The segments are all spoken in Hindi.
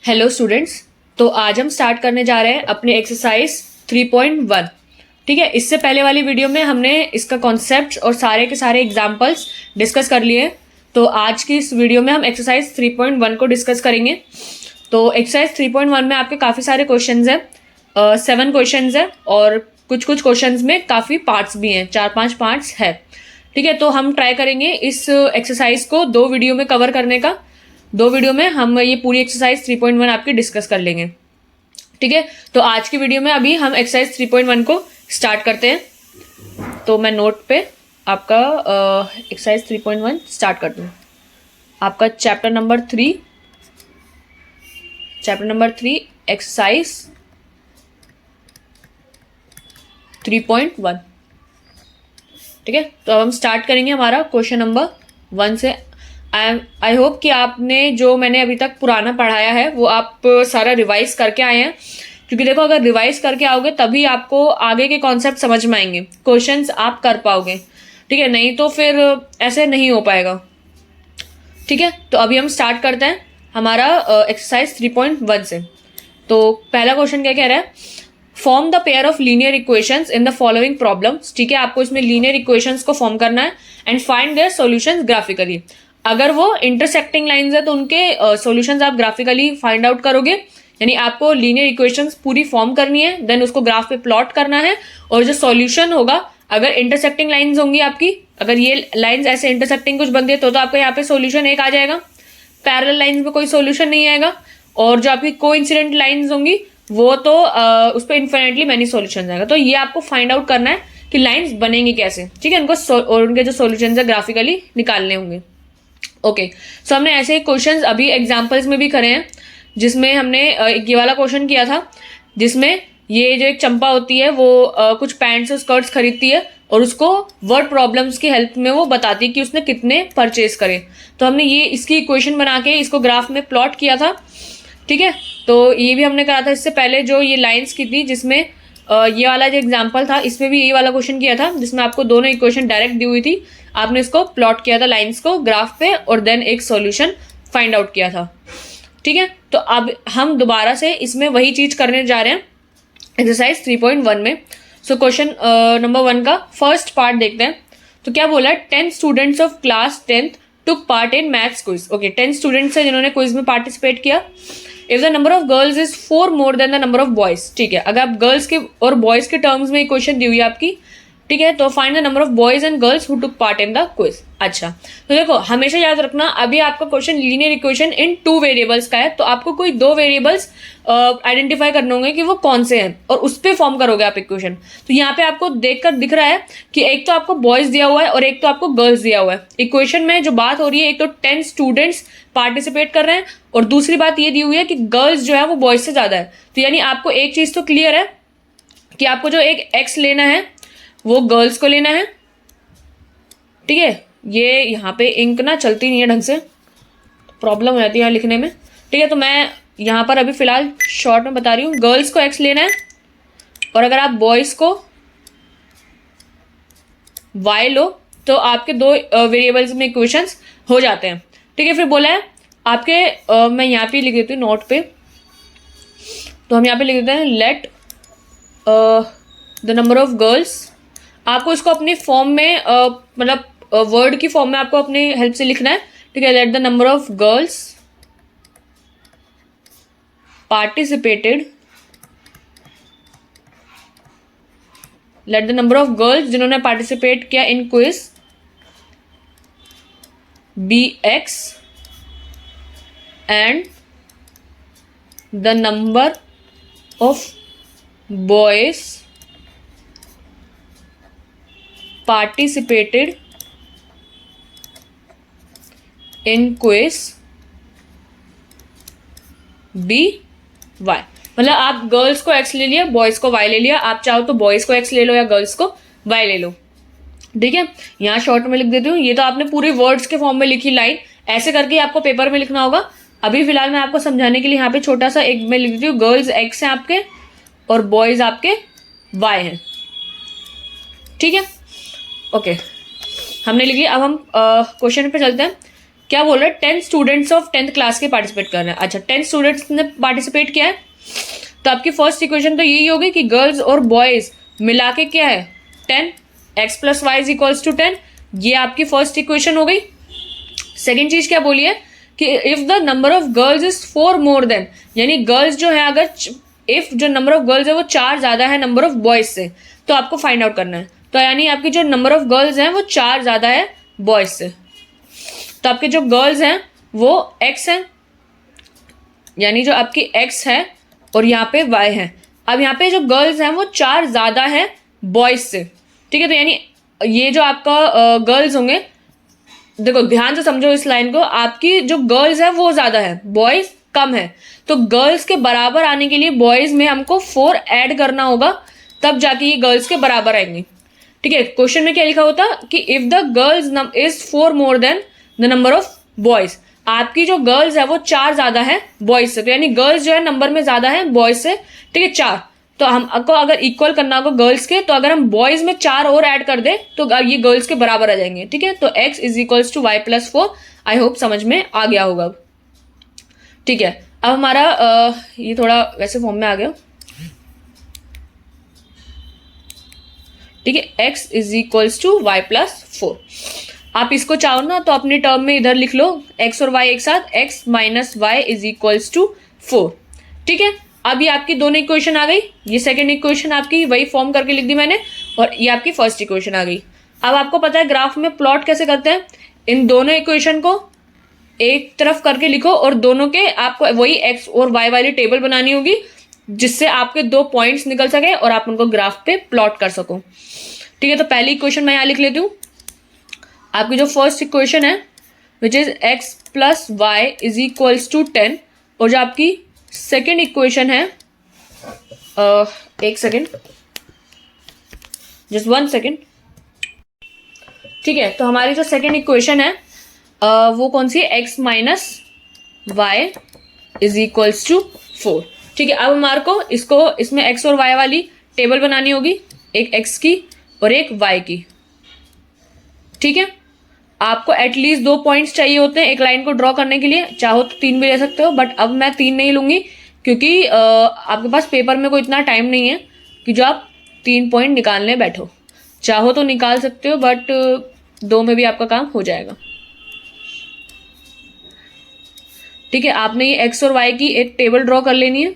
Hello students. तो आज हम स्टार्ट करने जा रहे हैं अपने एक्सरसाइज 3.1। ठीक है, इससे पहले वाली वीडियो में हमने इसका कॉन्सेप्ट और सारे के सारे एग्जांपल्स डिस्कस कर लिए। तो आज की इस वीडियो में हम एक्सरसाइज 3.1 को डिस्कस करेंगे। तो एक्सरसाइज 3.1 में आपके काफ़ी सारे क्वेश्चंस हैं, 7 क्वेश्चंस हैं और कुछ कुछ क्वेश्चंस में काफ़ी पार्ट्स भी हैं, 4-5 पार्ट्स है। ठीक है, तो हम ट्राई करेंगे इस एक्सरसाइज को 2 वीडियो में कवर करने का। 2 वीडियो में हम ये पूरी एक्सरसाइज 3.1 आपकी डिस्कस कर लेंगे। ठीक है, तो आज की वीडियो में अभी हम एक्सरसाइज 3.1 को स्टार्ट करते हैं। तो मैं नोट पे आपका एक्सरसाइज 3.1 स्टार्ट कर दूँ। आपका चैप्टर नंबर 3 एक्सरसाइज 3.1। ठीक है, तो अब हम स्टार्ट करेंगे हमारा क्वेश्चन नंबर 1 से। आई होप कि आपने जो मैंने अभी तक पुराना पढ़ाया है वो आप सारा रिवाइज करके आए हैं, क्योंकि देखो अगर रिवाइज करके आओगे तभी आपको आगे के कॉन्सेप्ट समझ में आएंगे, क्वेश्चंस आप कर पाओगे। ठीक है, नहीं तो फिर ऐसे नहीं हो पाएगा। ठीक है, तो अभी हम स्टार्ट करते हैं हमारा एक्सरसाइज 3.1 से। तो पहला क्वेश्चन क्या कह रहा है, form the pair of linear equations in the following problems. ठीक है, आपको इसमें लीनियर इक्वेशंस को फॉर्म करना है and find their solutions graphically. अगर वो इंटरसेक्टिंग लाइंस है तो उनके सॉल्यूशंस आप ग्राफिकली फाइंड आउट करोगे, यानी आपको लीनियर इक्वेशंस पूरी फॉर्म करनी है, देन उसको ग्राफ पे प्लॉट करना है और जो सॉल्यूशन होगा, अगर इंटरसेक्टिंग लाइंस होंगी आपकी, अगर ये लाइंस ऐसे इंटरसेक्टिंग कुछ बनती है तो आपका यहाँ पे सॉल्यूशन एक आ जाएगा। पैरेलल लाइंस में कोई सॉल्यूशन नहीं आएगा, और जो आपकी कोइंसिडेंट लाइंस होंगी वो तो उस पर इन्फिनिटली मैनी सॉल्यूशन आएगा। तो ये आपको फाइंड आउट करना है कि लाइंस बनेंगी कैसे। ठीक है, उनको और उनके जो सॉल्यूशंस है ग्राफिकली निकालने होंगे। ओके, सो हमने ऐसे क्वेश्चंस अभी एग्जांपल्स में भी करे हैं, जिसमें हमने ये वाला क्वेश्चन किया था जिसमें ये जो एक चंपा होती है वो कुछ पैंट्स और स्कर्ट्स खरीदती है और उसको वर्ड प्रॉब्लम्स की हेल्प में वो बताती है कि उसने कितने परचेज करे। तो हमने ये इसकी इक्वेशन बना के इसको ग्राफ में प्लॉट किया था। ठीक है, तो ये भी हमने करा था इससे पहले, जो ये लाइन्स की थी, जिसमें ये वाला जो एग्जाम्पल था इसमें भी ये वाला क्वेश्चन किया था, जिसमें आपको दोनों इक्वेशन डायरेक्ट दी हुई थी, आपने इसको प्लॉट किया था लाइंस को ग्राफ पे और देन एक सॉल्यूशन फाइंड आउट किया था। ठीक है, तो अब हम दोबारा से इसमें वही चीज करने जा रहे हैं एक्सरसाइज 3.1 में। सो क्वेश्चन नंबर 1 का फर्स्ट पार्ट देखते हैं। तो क्या बोला है, 10 students of class 10th took part in maths quiz. Okay, 10 students है जिन्होंने क्विज में पार्टिसिपेट किया। If the number of girls is 4 more than the number of boys. ठीक है, अगर आप गर्ल्स के और बॉयज के टर्म्स में इक्वेशन दी हुई है आपकी, ठीक है, तो find the number of boys and girls who took part in the quiz. अच्छा, तो देखो हमेशा याद रखना, अभी आपका question linear equation in 2 variables का है, तो आपको कोई 2 वेरिएबल्स आइडेंटिफाई करने होंगे कि वो कौन से हैं और उस पर फॉर्म करोगे आप इक्वेशन। तो यहाँ पे आपको देखकर दिख रहा है कि एक तो आपको बॉयज दिया हुआ है और एक तो आपको गर्ल्स दिया हुआ है। इक्वेशन में जो बात हो रही है, एक तो 10 स्टूडेंट्स पार्टिसिपेट कर रहे हैं और दूसरी बात ये दी हुई है कि गर्ल्स जो है वो बॉयज से ज्यादा है। तो यानी आपको एक चीज तो क्लियर है कि आपको जो एक एक्स लेना है वो गर्ल्स को लेना है। ठीक है, ये यहाँ पे इंक ना चलती नहीं है ढंग से, प्रॉब्लम हो जाती है यहाँ लिखने में। ठीक है, तो मैं यहाँ पर अभी फिलहाल शॉर्ट में बता रही हूँ, गर्ल्स को एक्स लेना है और अगर आप बॉयज को वाई लो तो आपके 2 वेरिएबल्स में इक्वेशंस हो जाते हैं। ठीक है, फिर बोला है आपके मैं यहाँ पे लिख देती हूँ नोट पे, तो हम यहाँ पे लिख देते हैं late the number of girls. आपको इसको अपनी फॉर्म में मतलब वर्ड की फॉर्म में आपको अपने हेल्प से लिखना है। ठीक है, let the number of girls participated, let the number of girls जिन्होंने पार्टिसिपेट किया in quiz B X and the number of boys participated in quiz B Y। मतलब आप गर्ल्स को एक्स ले लिया, बॉयज को वाई ले लिया, आप चाहो तो बॉयज को एक्स ले लो या गर्ल्स को वाई ले लो। ठीक है, यहाँ शॉर्ट में लिख देती हूँ, ये तो आपने पूरी वर्ड्स के फॉर्म में लिखी लाइन, ऐसे करके आपको पेपर में लिखना होगा। अभी फिलहाल मैं आपको समझाने के लिए यहाँ पे छोटा सा एक में लिख देती हूँ, गर्ल्स एक्स हैं आपके और बॉयज आपके वाई हैं। ठीक है, ओके, हमने लिखी। अब हम क्वेश्चन पे चलते हैं। क्या बोल रहे हैं, 10 स्टूडेंट्स ऑफ 10th क्लास के पार्टिसिपेट कर रहे हैं। अच्छा, 10 स्टूडेंट्स ने पार्टिसिपेट किया है, तो आपकी फर्स्ट इक्वेशन तो यही होगी कि गर्ल्स और बॉयज मिला के क्या है 10, x plus y is equals to 10। ये आपकी फर्स्ट इक्वेशन हो गई। सेकेंड चीज क्या बोली है कि if the number of girls is 4 more than, यानी गर्ल्स जो है अगर इफ जो नंबर ऑफ गर्ल्स है वो 4 ज्यादा है नंबर ऑफ बॉयज से, तो आपको फाइंड आउट करना है। तो यानी आपकी जो नंबर ऑफ गर्ल्स हैं वो 4 ज्यादा है बॉयज से, तो आपके जो गर्ल्स हैं वो x हैं, यानी जो आपकी x है और यहाँ पे y है। अब यहाँ पे जो गर्ल्स हैं वो 4 ज्यादा है बॉयज से, ठीक है। तो यानी ये जो आपका गर्ल्स होंगे, देखो ध्यान से समझो इस लाइन को, आपकी जो गर्ल्स है वो ज्यादा है, बॉयज कम है, तो गर्ल्स के बराबर आने के लिए बॉयज में हमको 4 ऐड करना होगा, तब जाके ये गर्ल्स के बराबर आएंगे, ठीक है। क्वेश्चन में क्या लिखा होता कि if the girls is 4 more than the number of boys, आपकी जो गर्ल्स है वो 4 ज्यादा है बॉयज से, तो यानी गर्ल्स जो है नंबर में ज्यादा है बॉयज से, ठीक है 4। तो हमको अगर इक्वल करना होगा गर्ल्स के, तो अगर हम बॉयज में 4 और ऐड कर दें तो ये गर्ल्स के बराबर आ जाएंगे, ठीक है। तो x is equals to y plus 4। I hope समझ में आ गया होगा, ठीक है। अब हमारा ये थोड़ा वैसे फॉर्म में आ गया, ठीक है। x is equals to y plus 4। आप इसको चाहो ना तो अपने टर्म में इधर लिख लो x और y एक साथ, x minus y is equals to 4, ठीक है। अब ये आपकी दोनों इक्वेशन आ गई, ये सेकंड इक्वेशन आपकी वही फॉर्म करके लिख दी मैंने, और ये आपकी फर्स्ट इक्वेशन आ गई। अब आपको पता है ग्राफ में प्लॉट कैसे करते हैं, इन दोनों इक्वेशन को एक तरफ करके लिखो और दोनों के आपको वही x और y वाली टेबल बनानी होगी, जिससे आपके 2 पॉइंट्स निकल सके और आप उनको ग्राफ पे प्लॉट कर सको, ठीक है। तो पहली इक्वेशन मैं यहाँ लिख लेती हूँ। आपकी जो फर्स्ट इक्वेशन है which is x plus y is equals to 10, और जो आपकी सेकेंड इक्वेशन है, एक सेकेंड, जस्ट 1 सेकेंड, ठीक है। तो हमारी जो सेकेंड इक्वेशन है वो कौन सी है, x minus y is equals to 4, ठीक है। अब हमारे को इसमें x और y वाली टेबल बनानी होगी, एक x की और एक y की, ठीक है। आपको एटलीस्ट 2 पॉइंट्स चाहिए होते हैं एक लाइन को ड्रॉ करने के लिए, चाहो तो 3 भी ले सकते हो, बट अब मैं 3 नहीं लूंगी क्योंकि आपके पास पेपर में कोई इतना टाइम नहीं है कि जो आप 3 पॉइंट निकालने बैठो। चाहो तो निकाल सकते हो, बट 2 में भी आपका काम हो जाएगा, ठीक है। आपने ये x और y की एक टेबल ड्रॉ कर लेनी है,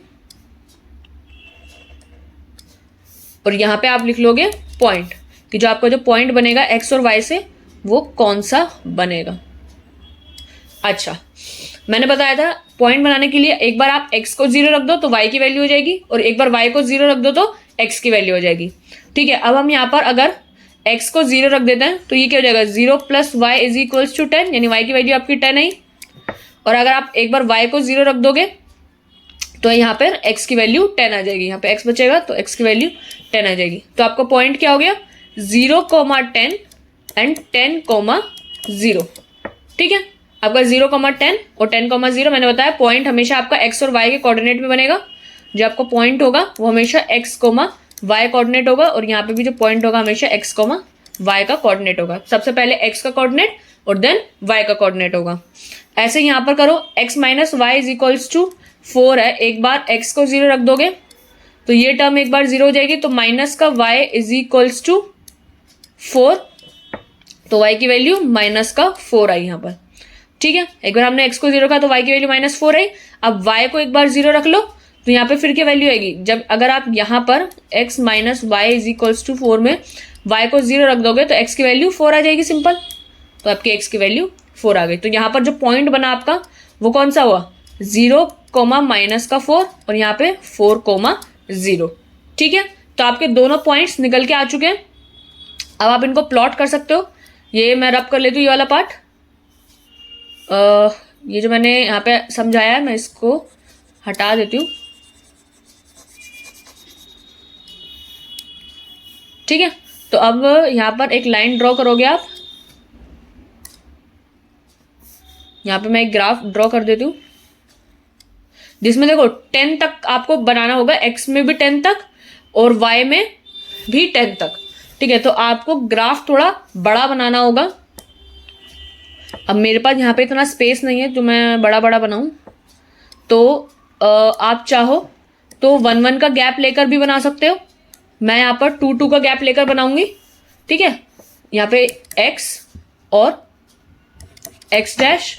और यहां पे आप लिख लोगे पॉइंट, कि जो आपका जो पॉइंट बनेगा x और y से वो कौन सा बनेगा। अच्छा, मैंने बताया था पॉइंट बनाने के लिए एक बार आप x को 0 रख दो तो y की वैल्यू हो जाएगी, और एक बार y को 0 रख दो तो x की वैल्यू हो जाएगी, ठीक है। अब हम यहाँ पर अगर x को 0 रख देते हैं तो ये क्या हो जाएगा, 0 plus y is equals to 10, यानी y की वैल्यू आपकी 10 है। और अगर आप एक बार y को 0 रख दोगे तो यहाँ पर x की वैल्यू 10 आ जाएगी, यहाँ पे x बचेगा तो x की वैल्यू 10 आ जाएगी। तो आपका पॉइंट क्या हो गया, 0,10 एंड 10,0, ठीक है। आपका 0,10 और 10,0 मैंने बताया पॉइंट हमेशा आपका x और y के कोऑर्डिनेट में बनेगा। जो आपका पॉइंट होगा वो हमेशा x, y कोऑर्डिनेट होगा, और यहाँ पे भी जो पॉइंट होगा हमेशा x, y का कोऑर्डिनेट होगा। सबसे पहले x का कोऑर्डिनेट और देन y का कोऑर्डिनेट होगा। ऐसे यहाँ पर करो, x minus y is equals to 4 है, एक बार x को 0 रख दोगे तो ये टर्म एक बार 0 हो जाएगी, तो माइनस का y इज इक्वल्स टू 4, तो y की वैल्यू माइनस का 4 आई यहाँ पर, ठीक है। एक बार हमने x को 0 रखा तो y की वैल्यू -4 आई। अब y को एक बार 0 रख लो तो यहाँ पे फिर क्या वैल्यू आएगी, जब अगर आप यहाँ पर x minus y is equals to 4 में y को 0 रख दोगे तो x की वैल्यू 4 आ जाएगी सिंपल, तो आपकी x की वैल्यू 4 आ गई। तो यहाँ पर जो पॉइंट बना आपका वो कौन सा हुआ, 0, माइनस का 4 और यहाँ पे 4,0, ठीक है। तो आपके दोनों पॉइंट्स निकल के आ चुके हैं। अब आप इनको प्लॉट कर सकते हो। ये मैं रब कर लेती हूँ, ये वाला पार्ट, ये जो मैंने यहाँ पे समझाया है मैं इसको हटा देती हूँ, ठीक है। तो अब यहाँ पर एक लाइन ड्रॉ करोगे आप, यहाँ पे मैं एक ग्राफ ड्रॉ कर देती हूँ जिसमें देखो 10 तक आपको बनाना होगा, x में भी 10 तक और y में भी 10 तक, ठीक है। तो आपको ग्राफ थोड़ा बड़ा बनाना होगा, अब मेरे पास यहाँ पे इतना स्पेस नहीं है जो मैं बड़ा बड़ा बनाऊँ, तो आप चाहो तो 1 1 का गैप लेकर भी बना सकते हो। मैं यहाँ पर 2 2 का गैप लेकर बनाऊंगी, ठीक है। यहाँ पे x और x डैश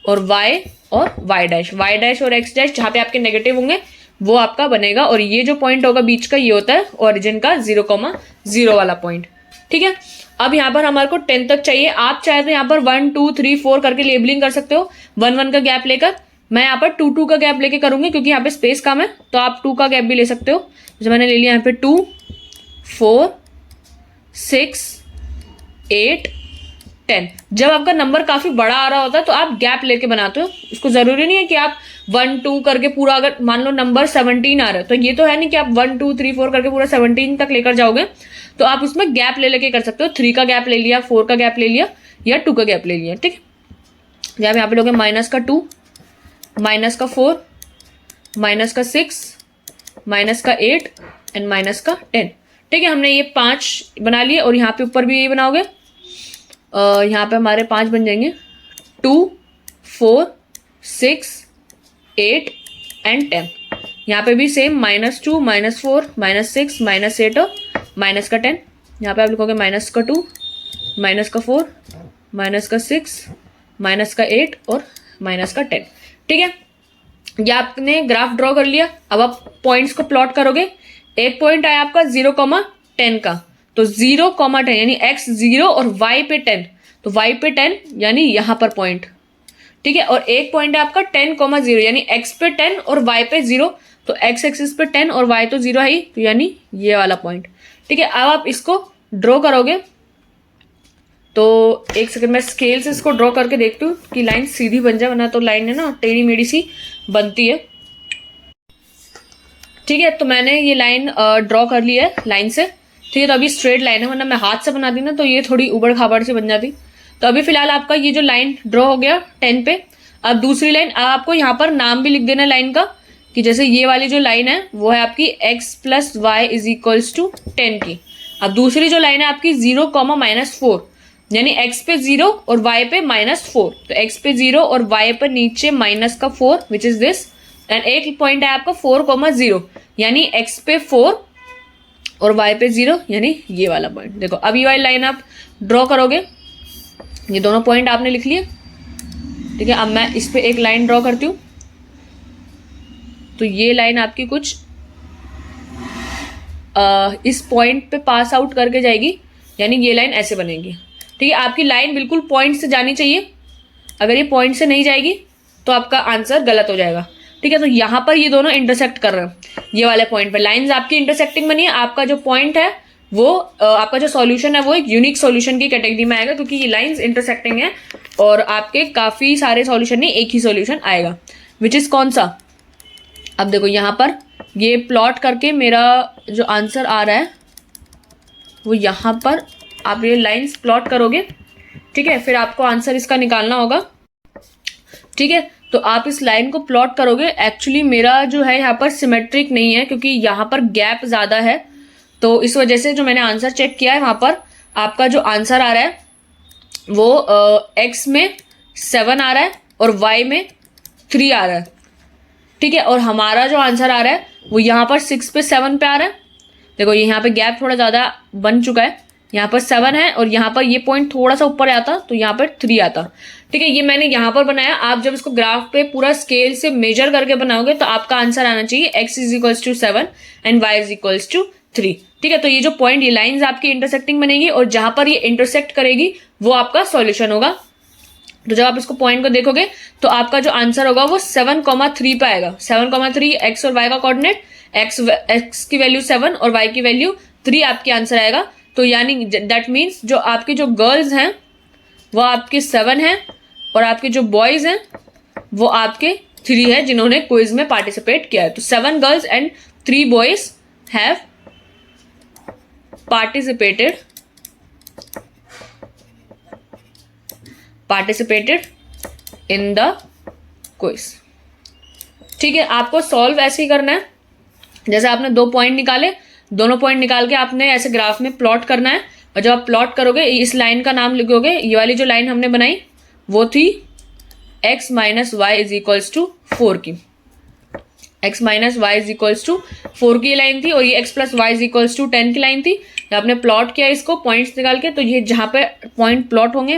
और y और y डैश और x डैश जहाँ पे आपके नेगेटिव होंगे वो आपका बनेगा, और ये जो पॉइंट होगा बीच का ये होता है ओरिजिन का 0,0 वाला पॉइंट, ठीक है। अब यहाँ पर हमारे को 10 तक चाहिए। आप चाहे तो यहाँ पर 1 2 3 4 करके लेबलिंग कर सकते हो 1 1 का गैप लेकर। मैं यहाँ पर 2 2 का गैप लेके करूंगी क्योंकि यहाँ पे स्पेस कम है, तो आप 2 का गैप भी ले सकते हो। जैसे मैंने ले लिया यहाँ पे 2 4 6 8 10। जब आपका नंबर काफी बड़ा आ रहा होता है तो आप गैप लेके बनाते हो। इसको जरूरी नहीं है कि आप 1 2 करके पूरा, अगर मान लो नंबर 17 आ रहा है तो ये तो है नहीं कि आप 1 2 3 4 करके पूरा 17 तक लेकर जाओगे, तो आप उसमें गैप ले लेके कर सकते हो। 3 का गैप ले लिया, 4 का गैप ले लिया या 2 का गैप ले लिया, ठीक है। यहाँ पे लोगे माइनस का 2, माइनस का 4, माइनस का 6, माइनस का 8 एंड माइनस का 10, ठीक है। हमने ये 5 बना लिए और यहाँ पे ऊपर भी ये बनाओगे। यहाँ पे हमारे 5 बन जाएंगे 2 4 6 8 एंड 10। यहाँ पे भी सेम -2 -4 -6 -8 और माइनस का 10। यहाँ पे आप लिखोगे माइनस का 2 माइनस का 4 माइनस का 6 माइनस का 8 और माइनस का 10, ठीक है। ये आपने ग्राफ ड्रॉ कर लिया। अब आप पॉइंट्स को प्लॉट करोगे। एक पॉइंट आया आपका 0,10 का, तो 0,10 यानी x 0 और y पे 10, तो y पे 10 यानी यहाँ पर पॉइंट, ठीक है। और एक पॉइंट है आपका 10,0 यानी x पे 10 और y पे 0, तो x एक्सिस पे 10 और y तो 0 है ही, तो यानी ये वाला पॉइंट, ठीक है। अब आप इसको ड्रॉ करोगे, तो एक सेकंड में स्केल से इसको ड्रॉ करके देखती हूँ कि लाइन सीधी बन जाए, वरना तो लाइन है ना टेढ़ी मेढ़ी सी बनती है, ठीक है। तो मैंने ये लाइन ड्रॉ कर ली है लाइन से, ठीक है। तो अभी स्ट्रेट लाइन है, वरना मैं हाथ से बनाती ना तो ये थोड़ी उबड़ खाबड़ से बन जाती। तो अभी फिलहाल आपका ये जो लाइन ड्रॉ हो गया 10 पे। अब दूसरी लाइन, आपको यहाँ पर नाम भी लिख देना लाइन का, कि जैसे ये वाली जो लाइन है वो है आपकी x + y = 10 की। अब दूसरी जो लाइन है आपकी 0, -4 यानी x पे 0 और y पे -4, तो x पे 0 और y पर नीचे -4 विच इज दिस, एंड एक पॉइंट है आपका 4,0 यानी x पे 4 और y पे 0 यानी ये वाला पॉइंट। देखो अब ये वाली लाइन आप ड्रॉ करोगे, ये दोनों पॉइंट आपने लिख लिए, ठीक है। अब मैं इस पे एक लाइन ड्रॉ करती हूँ, तो ये लाइन आपकी कुछ इस पॉइंट पे पास आउट करके जाएगी, यानी ये लाइन ऐसे बनेगी, ठीक है। आपकी लाइन बिल्कुल पॉइंट से जानी चाहिए। अगर ये पॉइंट से नहीं जाएगी तो आपका आंसर गलत हो जाएगा, ठीक है। तो यहाँ पर ये दोनों इंटरसेक्ट कर रहे हैं, ये वाले पॉइंट पे लाइंस आपकी इंटरसेक्टिंग बनी है। आपका जो पॉइंट है वो आपका जो सॉल्यूशन है वो एक यूनिक सॉल्यूशन की कैटेगरी में आएगा, क्योंकि ये लाइंस इंटरसेक्टिंग है और आपके काफी सारे सॉल्यूशन नहीं, एक ही सॉल्यूशन आएगा, विच इज कौन सा। अब देखो यहाँ पर ये प्लॉट करके मेरा जो आंसर आ रहा है वो यहाँ पर आप ये लाइंस प्लॉट करोगे, ठीक है। फिर आपको आंसर इसका निकालना होगा, ठीक है। तो आप इस लाइन को प्लॉट करोगे। एक्चुअली मेरा जो है यहाँ पर सिमेट्रिक नहीं है, क्योंकि यहाँ पर गैप ज़्यादा है, तो इस वजह से जो मैंने आंसर चेक किया है वहाँ पर आपका जो आंसर आ रहा है वो x में 7 आ रहा है और y में 3 आ रहा है, ठीक है। और हमारा जो आंसर आ रहा है वो यहाँ पर 6 पे 7 पे आ रहा है। देखो ये यहाँ पे गैप थोड़ा ज़्यादा बन चुका है, यहाँ पर 7 है और यहाँ पर ये पॉइंट थोड़ा सा ऊपर आता तो यहाँ पर 3 आता, ठीक है। ये मैंने यहाँ पर बनाया। आप जब इसको ग्राफ पे पूरा स्केल से मेजर करके बनाओगे तो आपका आंसर आना चाहिए x = 7 एंड y = 3, ठीक है। तो ये जो पॉइंट, ये लाइंस आपकी इंटरसेक्टिंग बनेगी और जहां पर ये इंटरसेक्ट करेगी वो आपका सॉल्यूशन होगा। तो जब आप इसको पॉइंट को देखोगे तो आपका जो आंसर होगा वो 7,3 पे आएगा। 7,3 x और y का कोऑर्डिनेट, x की वैल्यू 7 और y की वैल्यू 3 आपकी आंसर आएगा। तो यानी दैट मीन्स जो आपकी जो गर्ल्स हैं वो आपके 7 हैं और आपके जो बॉयज हैं वो आपके 3 है, जिन्होंने क्विज में पार्टिसिपेट किया है। तो 7 girls and 3 boys have participated in the quiz, ठीक है। आपको सॉल्व ऐसे ही करना है, जैसे आपने 2 पॉइंट निकाले, दोनों पॉइंट निकाल के आपने ऐसे ग्राफ में प्लॉट करना है। और जब आप प्लॉट करोगे इस लाइन का नाम लिखोगे, ये वाली जो लाइन हमने बनाई वो थी x minus y is equals to 4 की। x minus y is equals to 4 की लाइन थी और ये x plus y is equals to 10 की लाइन थी। आपने प्लॉट किया इसको पॉइंट्स निकाल के, तो ये जहाँ पे पॉइंट प्लॉट होंगे,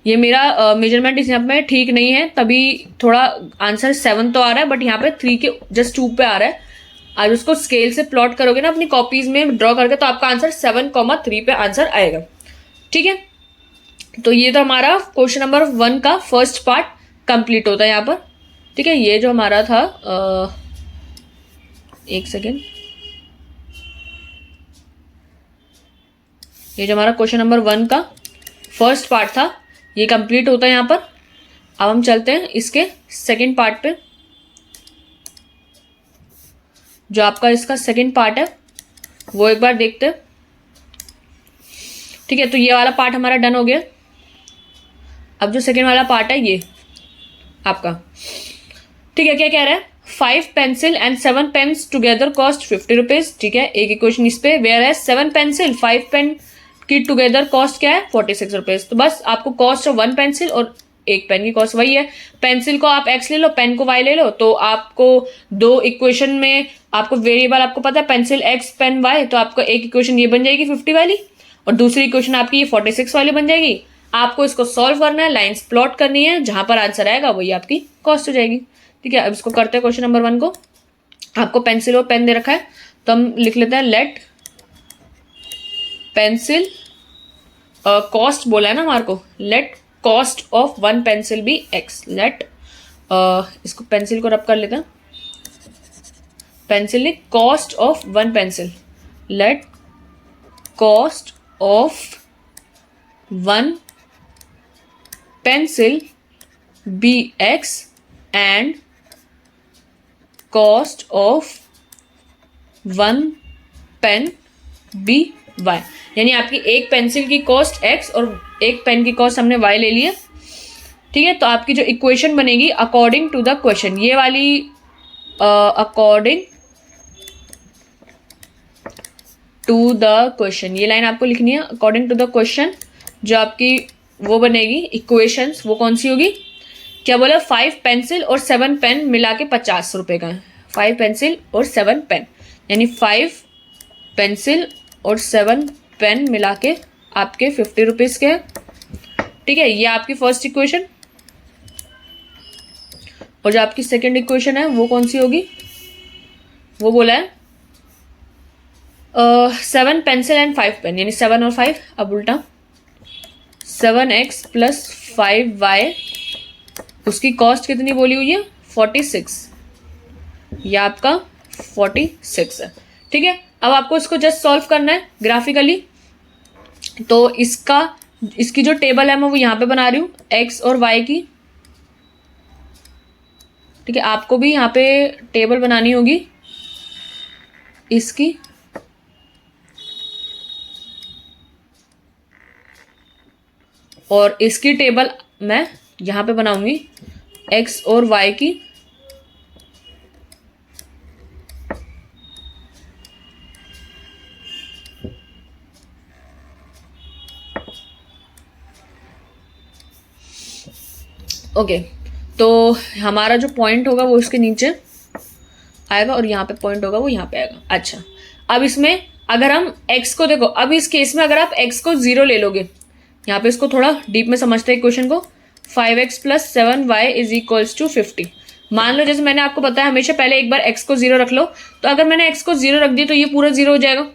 ये मेरा मेजरमेंट इस यहाँ पे ठीक नहीं है, तभी थोड़ा आंसर 7 तो आ रहा है, बट यहाँ पे 3 के जस्ट 2 पे आ रहा है। आज उसको स्केल से प्लॉट करोगे ना अपनी कॉपीज में ड्रॉ करके, तो आपका आंसर 7,3 पे आंसर आएगा। ठीक है, तो ये तो हमारा क्वेश्चन नंबर 1 का फर्स्ट पार्ट कंप्लीट होता है यहाँ पर। ठीक है, ये जो हमारा था एक सेकेंड, ये जो हमारा क्वेश्चन नंबर 1 का फर्स्ट पार्ट था ये कंप्लीट होता है यहाँ पर। अब हम चलते हैं इसके सेकंड पार्ट पे। जो आपका इसका सेकंड पार्ट है वो एक बार देखते हैं। ठीक है, तो ये वाला पार्ट हमारा डन हो गया। अब जो सेकंड वाला पार्ट है ये आपका, ठीक है, क्या कह रहा है, 5 pencil and 7 pens together cost 50 rupees. ठीक है, एक इक्वेशन इस पे, वेयर है 7 पेंसिल 5 पेन की टुगेदर कॉस्ट क्या है 46 रुपीज। तो बस आपको कॉस्ट ऑफ 1 पेंसिल और 1 पेन की कॉस्ट वही है। पेंसिल को आप x ले लो, पेन को y ले लो, तो आपको दो इक्वेशन में आपको वेरिएबल आपको पता है पेंसिल x पेन y, तो आपको एक इक्वेशन ये बन जाएगी 50 वाली और दूसरी इक्वेशन आपकी ये 46 वाली बन जाएगी। आपको इसको सॉल्व करना है, लाइन्स प्लॉट करनी है, जहां पर आंसर आएगा वही आपकी कॉस्ट हो जाएगी। ठीक है, अब इसको करते हैं क्वेश्चन नंबर 1 को। आपको पेंसिल और पेन दे रखा है, तो हम लिख लेते हैं लेट पेंसिल कॉस्ट बोला है ना हमारे को, let cost of 1 pencil be x। Let इसको पेंसिल को रब कर लेते हैं, पेंसिल ने cost of 1 pencil, let cost of 1 pencil be x and cost of 1 pen be y। यानी आपकी एक पेंसिल की कॉस्ट x और एक पेन की कॉस्ट हमने y ले लिया। ठीक है, तो आपकी जो इक्वेशन बनेगी अकॉर्डिंग टू द क्वेश्चन, ये वाली अकॉर्डिंग टू द क्वेश्चन, ये लाइन आपको लिखनी है अकॉर्डिंग टू द क्वेश्चन। जो आपकी वो बनेगी इक्वेशंस, वो कौन सी होगी, क्या बोला, 5 पेंसिल और 7 पेन मिला के 50 रुपए का है। 5 पेंसिल और 7 पेन, यानी 5 पेंसिल और 7 पेन मिला के आपके 50 रुपीज के। ठीक है, ये आपकी फर्स्ट इक्वेशन। और जो आपकी सेकंड इक्वेशन है वो कौन सी होगी, वो बोला है 7 पेंसिल एंड 5 पेन, यानी 7 और 5, अब उल्टा 7x प्लस 5y, उसकी कॉस्ट कितनी बोली हुई है 46, ये आपका 46 है। ठीक है, अब आपको इसको जस्ट सॉल्व करना है ग्राफिकली। तो इसकी जो टेबल है मैं वो यहाँ पे बना रही हूँ x और y की। ठीक है, आपको भी यहाँ पे टेबल बनानी होगी इसकी। और इसकी टेबल मैं यहाँ पे बनाऊंगी x और y की। ओके, तो हमारा जो पॉइंट होगा वो इसके नीचे आएगा और यहाँ पे पॉइंट होगा वो यहाँ पे आएगा। अच्छा, अब इसमें अगर हम x को देखो, अब इस केस में अगर आप x को 0 ले लोगे, यहाँ पे इसको थोड़ा डीप में समझते हैं क्वेश्चन को। 5x plus 7y is equals to 50। मान लो जैसे मैंने आपको बताया हमेशा पहले एक बार x को 0 रख लो, तो अगर मैंने x को 0 रख दिया तो ये पूरा 0 हो जाएगा।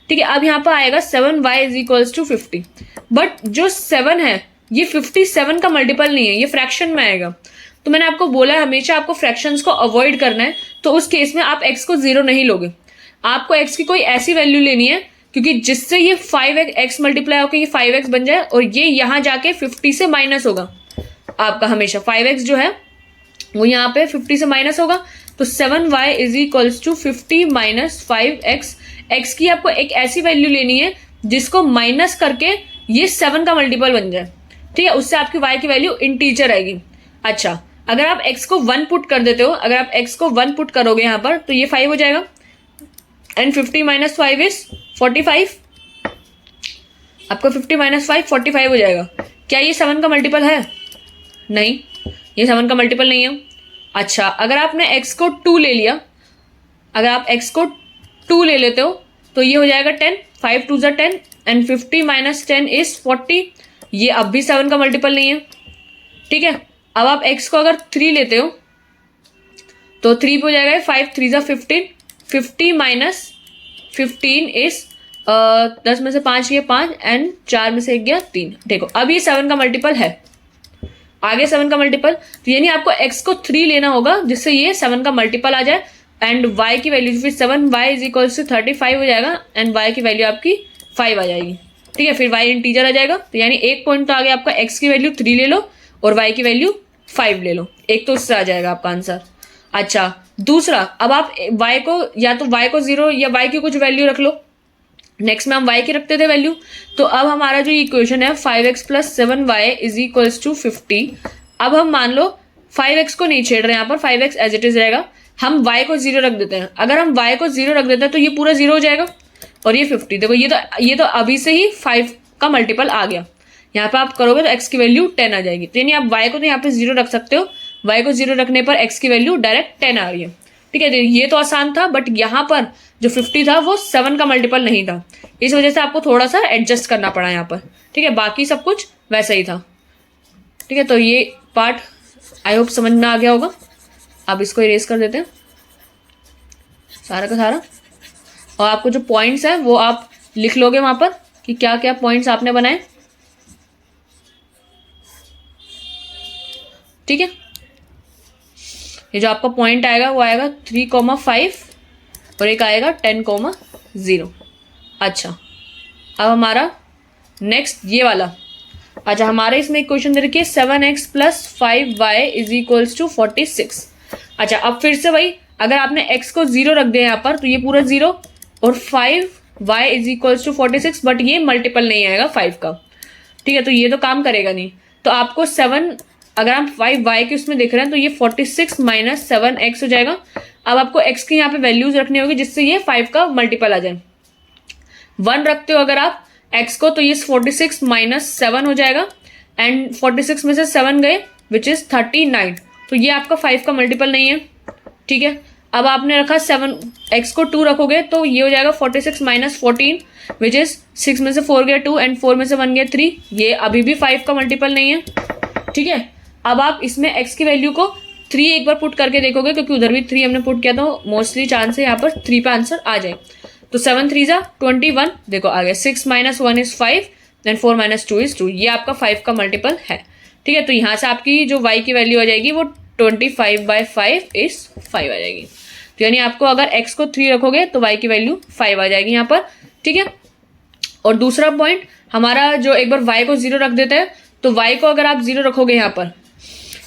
ठीक है, अब यहाँ पर आएगा 7y is equals to 50, but जो 7 है ये 57 का मल्टीपल नहीं है, ये फ्रैक्शन में आएगा। तो मैंने आपको बोला है हमेशा आपको फ्रैक्शंस को अवॉइड करना है, तो उस केस में आप x को 0 नहीं लोगे, आपको x की कोई ऐसी वैल्यू लेनी है क्योंकि जिससे ये 5x मल्टीप्लाई होकर ये 5x बन जाए और ये यहाँ जाके 50 से माइनस होगा। आपका हमेशा 5x जो है वो यहाँ पे 50 से माइनस होगा, तो 7y is equals to 50 minus 5x। x की आपको एक ऐसी वैल्यू लेनी है जिसको माइनस करके ये 7 का मल्टीपल बन जाए। ठीक है, उससे आपकी y की वैल्यू इंटीजर आएगी। अच्छा, अगर आप x को 1 पुट कर देते हो, अगर आप x को 1 पुट करोगे यहाँ पर तो ये 5 हो जाएगा एंड 50 माइनस 5 इज 45। आपको 50 माइनस 5 45 हो जाएगा। क्या ये 7 का मल्टीपल है? नहीं, ये 7 का मल्टीपल नहीं है। अच्छा, अगर आपने x को 2 ले लिया, अगर आप x को 2 ले लेते हो तो ये हो जाएगा 10, 5 2 ज़ा 10 एंड 50 माइनस 10 इज 40। ये अब भी 7 का मल्टीपल नहीं है, ठीक है। अब आप x को अगर 3 लेते हो तो 3 पे हो जाएगा 5 3 ज़ा 15, 50 माइनस 15 इज 10 में से 5 गया 5 एंड 4 में से 1 गया 3। देखो अब ये 7 का मल्टीपल है, आगे 7 का मल्टीपल, तो यानी आपको x को 3 लेना होगा जिससे ये 7 का मल्टीपल आ जाए एंड y की वैल्यू फिर 7y इज इक्वल्स टू 35 हो जाएगा एंड y की वैल्यू आपकी 5 आ जाएगी, ठीक है। फिर y इंटीजर आ जाएगा, तो यानी एक पॉइंट तो आ गया आपका, x की वैल्यू 3 ले लो और y की वैल्यू 5 ले लो, एक तो उससे आ जाएगा आपका आंसर। अच्छा, दूसरा, अब आप y को या तो y को 0 या y की कुछ वैल्यू रख लो। नेक्स्ट में हम y की रखते थे वैल्यू, तो अब हमारा जो इक्वेशन है 5x plus 7y is equals to 50। अब हम मान लो 5x को नहीं छेड़ रहे हैं, यहाँ पर 5x एज इट इज रहेगा, हम y को 0 रख देते हैं। अगर हम y को 0 रख देते हैं तो ये पूरा 0 हो जाएगा और ये 50। देखो ये तो अभी से ही 5 का मल्टीपल आ गया, यहाँ पे आप करोगे तो x की वैल्यू 10 आ जाएगी। तो यानी आप y को तो यहाँ पे 0 रख सकते हो, y को 0 रखने पर x की वैल्यू डायरेक्ट 10 आ रही है, ठीक है। ये तो आसान था, बट यहाँ पर जो 50 था वो 7 का मल्टीपल नहीं था, इस वजह से आपको थोड़ा सा एडजस्ट करना पड़ा यहाँ पर, ठीक है। बाकी सब कुछ वैसा ही था, ठीक है। तो ये पार्ट आई होप समझ में आ गया होगा। अब इसको इरेज कर देते हैं सारा का सारा, और आपको जो पॉइंट्स हैं वो आप लिख लोगे वहां पर कि क्या क्या पॉइंट्स आपने बनाए, ठीक है। ये जो आपका पॉइंट आएगा वो आएगा 3,5 और एक आएगा 10,0। अच्छा, अब हमारा नेक्स्ट ये वाला, अच्छा हमारे इसमें एक क्वेश्चन दे रखिए 7x plus 5y is equals to 46। अच्छा, अब फिर से वही, अगर आपने x को 0 रख दिया यहाँ पर तो ये पूरा 0 और 5y is equals to 46, but ये मल्टीपल नहीं आएगा 5 का, ठीक है। तो ये तो काम करेगा नहीं, तो आपको 7, अगर हम 5y के उसमें देख रहे हैं तो ये 46 माइनस 7x हो जाएगा। अब आपको x की यहाँ पे वैल्यूज रखनी होगी जिससे ये 5 का मल्टीपल आ जाए। 1 रखते हो अगर आप x को तो ये 46 माइनस 7 हो जाएगा एंड 46 में से 7 गए विच इज 39, तो ये आपका 5 का मल्टीपल नहीं है, ठीक है। अब आपने रखा 7, x को 2 रखोगे तो ये हो जाएगा 46 माइनस 14 विच इज 6 में से 4 गया 2 एंड 4 में से 1 गया 3, ये अभी भी 5 का मल्टीपल नहीं है, ठीक है। अब आप इसमें x की वैल्यू को 3 एक बार पुट करके देखोगे, क्योंकि उधर भी 3 हमने पुट किया तो मोस्टली चांस है यहाँ पर 3 पे आंसर आ जाए। तो 7 3 ज़ा 21, देखो आ गया 6 minus 1 is 5 then 4 minus 2 is 2, ये आपका 5 का मल्टीपल है, ठीक है। तो यहाँ से आपकी जो y की वैल्यू आ जाएगी वो 25/5 इज 5 आ जाएगी। तो यानी आपको अगर x को 3 रखोगे तो y की वैल्यू 5 आ जाएगी यहाँ पर, ठीक है। और दूसरा पॉइंट हमारा, जो एक बार y को 0 रख देते हैं तो y को अगर आप 0 रखोगे यहाँ पर,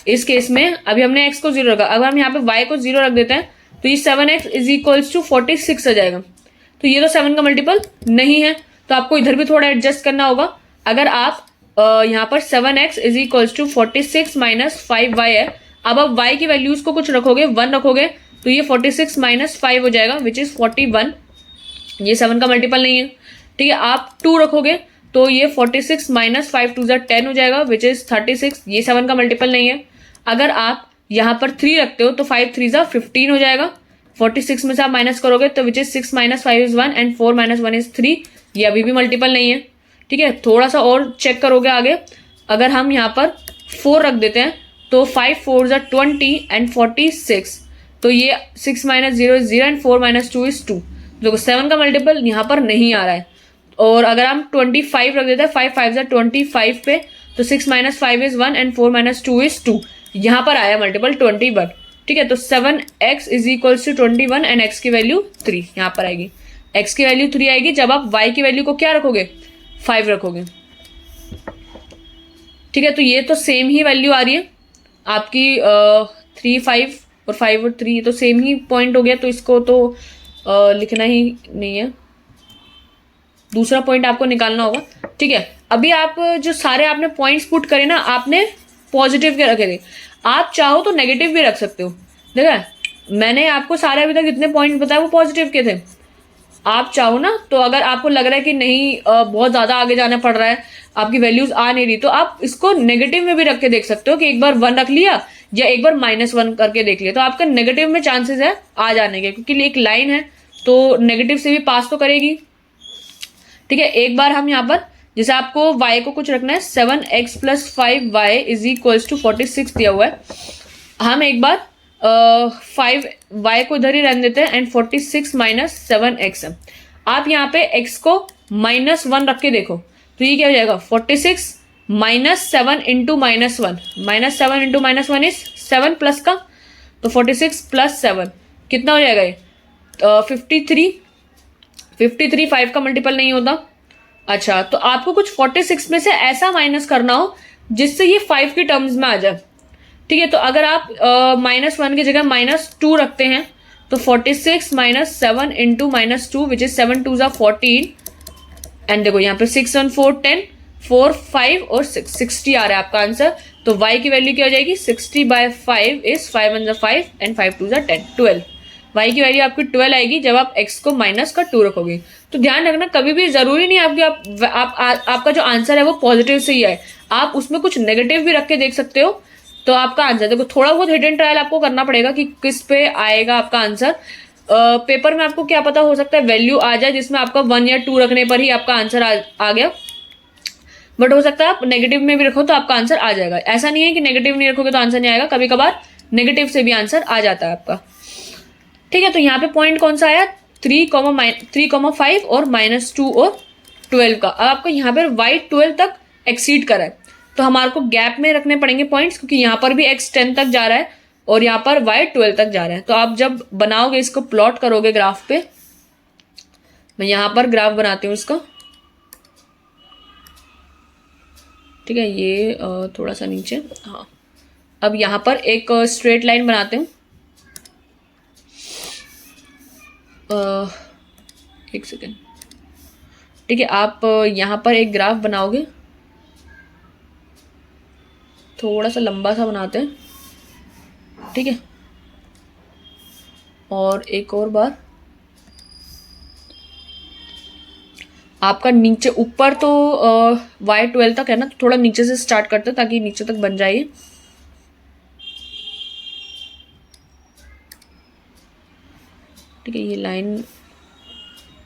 इस केस में अभी हमने x को 0 रखा, अगर हम यहाँ पे y को 0 रख देते हैं तो ये 7x इज इक्वल्स टू 46 आ जाएगा। तो ये तो 7 का मल्टीपल नहीं है, तो आपको इधर भी थोड़ा एडजस्ट करना होगा। अगर आप यहाँ पर 7x is equals to 46 minus 5y है, अब आप y की वैल्यूज को कुछ रखोगे, 1 रखोगे तो ये 46 माइनस 5 हो जाएगा विच इज 41, ये 7 का मल्टीपल नहीं है, ठीक है। आप 2 रखोगे तो ये 46 माइनस 5 2 ज़ा 10 हो जाएगा विच इज 36, ये 7 का मल्टीपल नहीं है। अगर आप यहाँ पर 3 रखते हो तो 5 3 ज़ा 15 हो जाएगा, 46 में से आप माइनस करोगे तो which is 6 minus 5 is 1 and 4 minus 1 is 3, ये अभी भी मल्टीपल नहीं है, ठीक है। थोड़ा सा और चेक करोगे आगे, अगर हम यहाँ पर 4 रख देते हैं तो 5 4 ज़ा 20 एंड 46, तो ये 6 minus 0 is 0 and 4 minus 2 is 2, देखो 7 का मल्टीपल यहाँ पर नहीं आ रहा है। और अगर हम 25 रख देते हैं, 5 5 ज़ा 25 पे, तो 6 minus 5 is 1 and 4 minus 2 is 2, यहाँ पर आया मल्टीपल 21, ठीक है। तो 7x is equals to 21 and x की वैल्यू 3 यहाँ पर आएगी, x की वैल्यू 3 आएगी जब आप y की वैल्यू को क्या रखोगे, 5 रखोगे, ठीक है। तो ये तो सेम ही वैल्यू आ रही है आपकी, 3 5 और 5 और 3 तो सेम ही पॉइंट हो गया, तो इसको तो लिखना ही नहीं है, दूसरा पॉइंट आपको निकालना होगा, ठीक है। अभी आप जो सारे आपने पॉइंट्स पुट करे ना, आपने पॉजिटिव के रखे थे, आप चाहो तो नेगेटिव भी रख सकते हो। देखा, मैंने आपको सारे अभी तक जितने पॉइंट्स बताए वो पॉजिटिव के थे, आप चाहो ना तो अगर आपको लग रहा है कि नहीं बहुत ज़्यादा आगे जाना पड़ रहा है, आपकी वैल्यूज आ नहीं रही, तो आप इसको नेगेटिव में भी रख के देख सकते हो कि एक बार 1 रख लिया या एक बार -1 करके देख लिया, तो आपका नेगेटिव में चांसेस है आ जाने के, क्योंकि एक लाइन है तो नेगेटिव से भी पास तो करेगी। ठीक है, एक बार हम यहाँ पर जैसे आपको y को कुछ रखना है 7x + 5y = 46 दिया हुआ है, हम एक बार 5y को इधर ही रहने देते हैं एंड 46 - 7x है। आप यहाँ पे x को -1 रख के देखो तो ये क्या हो जाएगा 46 - 7 × -1, -7 × -1 इज 7 प्लस का, तो 46 + 7 कितना हो जाएगा ये 53। 53 5 का मल्टीपल नहीं होता। अच्छा, तो आपको कुछ 46 में से ऐसा माइनस करना हो जिससे ये 5 के टर्म्स में आ जाए। ठीक है, तो अगर आप -1 की जगह -2 रखते हैं तो 46 - 7 × -2 विच इज 7 2 = 14 एंड देखो यहाँ पे 6 1 4 10 4 5 और 6 60 आ रहा है आपका आंसर। तो y की वैल्यू क्या हो जाएगी 60/5 इज 5 1 = 5 एंड 5 2 = 10 12। y की वैल्यू आपकी 12 आएगी जब आप x को -2 रखोगे। तो ध्यान रखना कभी भी जरूरी नहीं आपकी आपका जो आंसर है वो पॉजिटिव से ही आए, आप उसमें कुछ नेगेटिव भी रख के देख सकते हो तो आपका आंसर देखो थोड़ा बहुत हिट एंड ट्रायल आपको करना पड़ेगा कि किस पे आएगा आपका आंसर। पेपर में आपको क्या पता हो सकता है वैल्यू आ जाए जिसमें आपका 1 या 2 रखने पर ही आपका आंसर आ गया, बट हो सकता है आप नेगेटिव में भी रखो तो आपका आंसर आ जाएगा। ऐसा नहीं है कि नेगेटिव नहीं रखोगे तो आंसर नहीं आएगा, कभी कभार नेगेटिव से भी आंसर आ जाता है आपका। ठीक है, तो यहाँ पे पॉइंट कौन सा आया 3,5 और -2 और 12 का। अब आपको यहाँ पर y 12 तक एक्सीड करा है तो हमारे को गैप में रखने पड़ेंगे पॉइंट्स, क्योंकि यहाँ पर भी x 10 तक जा रहा है और यहाँ पर y 12 तक जा रहा है। तो आप जब बनाओगे इसको प्लॉट करोगे ग्राफ पे, मैं यहाँ पर ग्राफ बनाती हूँ इसका। ठीक है, ये थोड़ा सा नीचे, हाँ। अब यहाँ पर एक स्ट्रेट लाइन बनाते हूँ। एक सेकेंड। ठीक है, आप यहाँ पर एक ग्राफ बनाओगे, थोड़ा सा लंबा सा बनाते हैं। ठीक है, और एक और बार आपका नीचे ऊपर तो y 12 तक है ना, तो थोड़ा नीचे से स्टार्ट करते हैं ताकि नीचे तक बन जाए। ठीक है, ये लाइन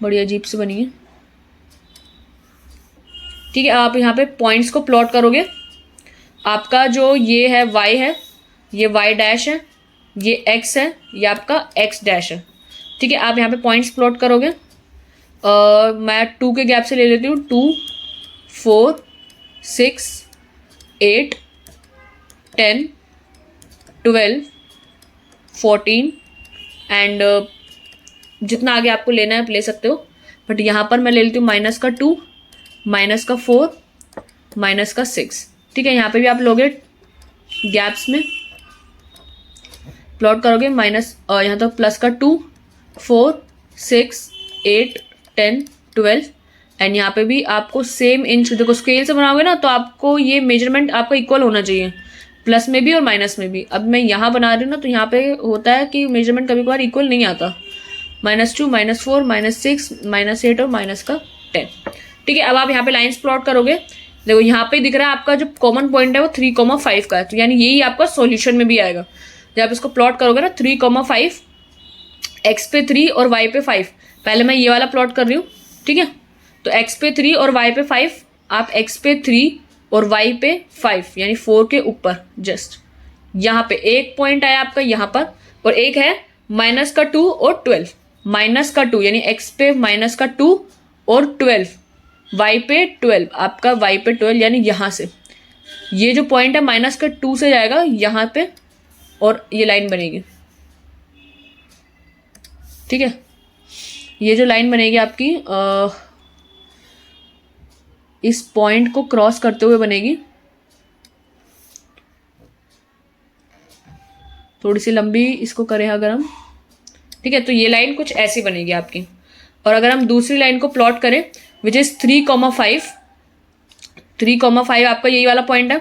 बड़ी अजीब से बनी है। ठीक है, आप यहाँ पे पॉइंट्स को प्लॉट करोगे। आपका जो ये है y है, ये y' है, ये x है, ये आपका x' है। ठीक है, आप यहाँ पे पॉइंट्स प्लॉट करोगे। मैं 2 के गैप से ले लेती हूँ, 2 4 6 8 10 12 14 एंड जितना आगे आपको लेना है आप ले सकते हो, बट यहाँ पर मैं ले लेती हूँ -2 -4 -6। ठीक है, यहाँ पे भी आप लोगे गैप्स में प्लॉट करोगे यहाँ तो +2 4 6 8 10 12 एंड यहाँ पे भी आपको सेम इंच, देखो स्केल से बनाओगे ना तो आपको ये मेजरमेंट आपका इक्वल होना चाहिए, प्लस में भी और माइनस में भी। अब मैं यहाँ बना रही हूँ ना तो यहाँ पे होता है कि मेजरमेंट कभी कभार इक्वल नहीं आता, -2 -4 -6 -8 और -10। ठीक है, अब आप यहाँ पे लाइंस प्लॉट करोगे। देखो यहाँ पे दिख रहा है आपका जो कॉमन पॉइंट है वो 3,5 का है, तो यानी यही आपका सॉल्यूशन में भी आएगा। जब आप इसको प्लॉट करोगे ना 3,5 x पे 3 और y पे 5, पहले मैं ये वाला प्लॉट कर रही हूँ। ठीक है, तो x पे 3 और y पे 5, आप x पे 3 और y पे 5 यानी 4 के ऊपर जस्ट यहाँ पे एक पॉइंट आया आपका यहाँ पर, और एक है -2 और 12, -2 यानी x पे -2 और 12 y पे 12, आपका y पे 12 यानी यहाँ से ये जो पॉइंट है -2 से जाएगा यहाँ पे और ये लाइन बनेगी। ठीक है, ये जो लाइन बनेगी आपकी इस पॉइंट को क्रॉस करते हुए बनेगी, थोड़ी सी लंबी इसको करें अगर हम। ठीक है, तो ये लाइन कुछ ऐसी बनेगी आपकी। और अगर हम दूसरी लाइन को प्लॉट करें विच इज 3,5 आपका यही वाला पॉइंट है,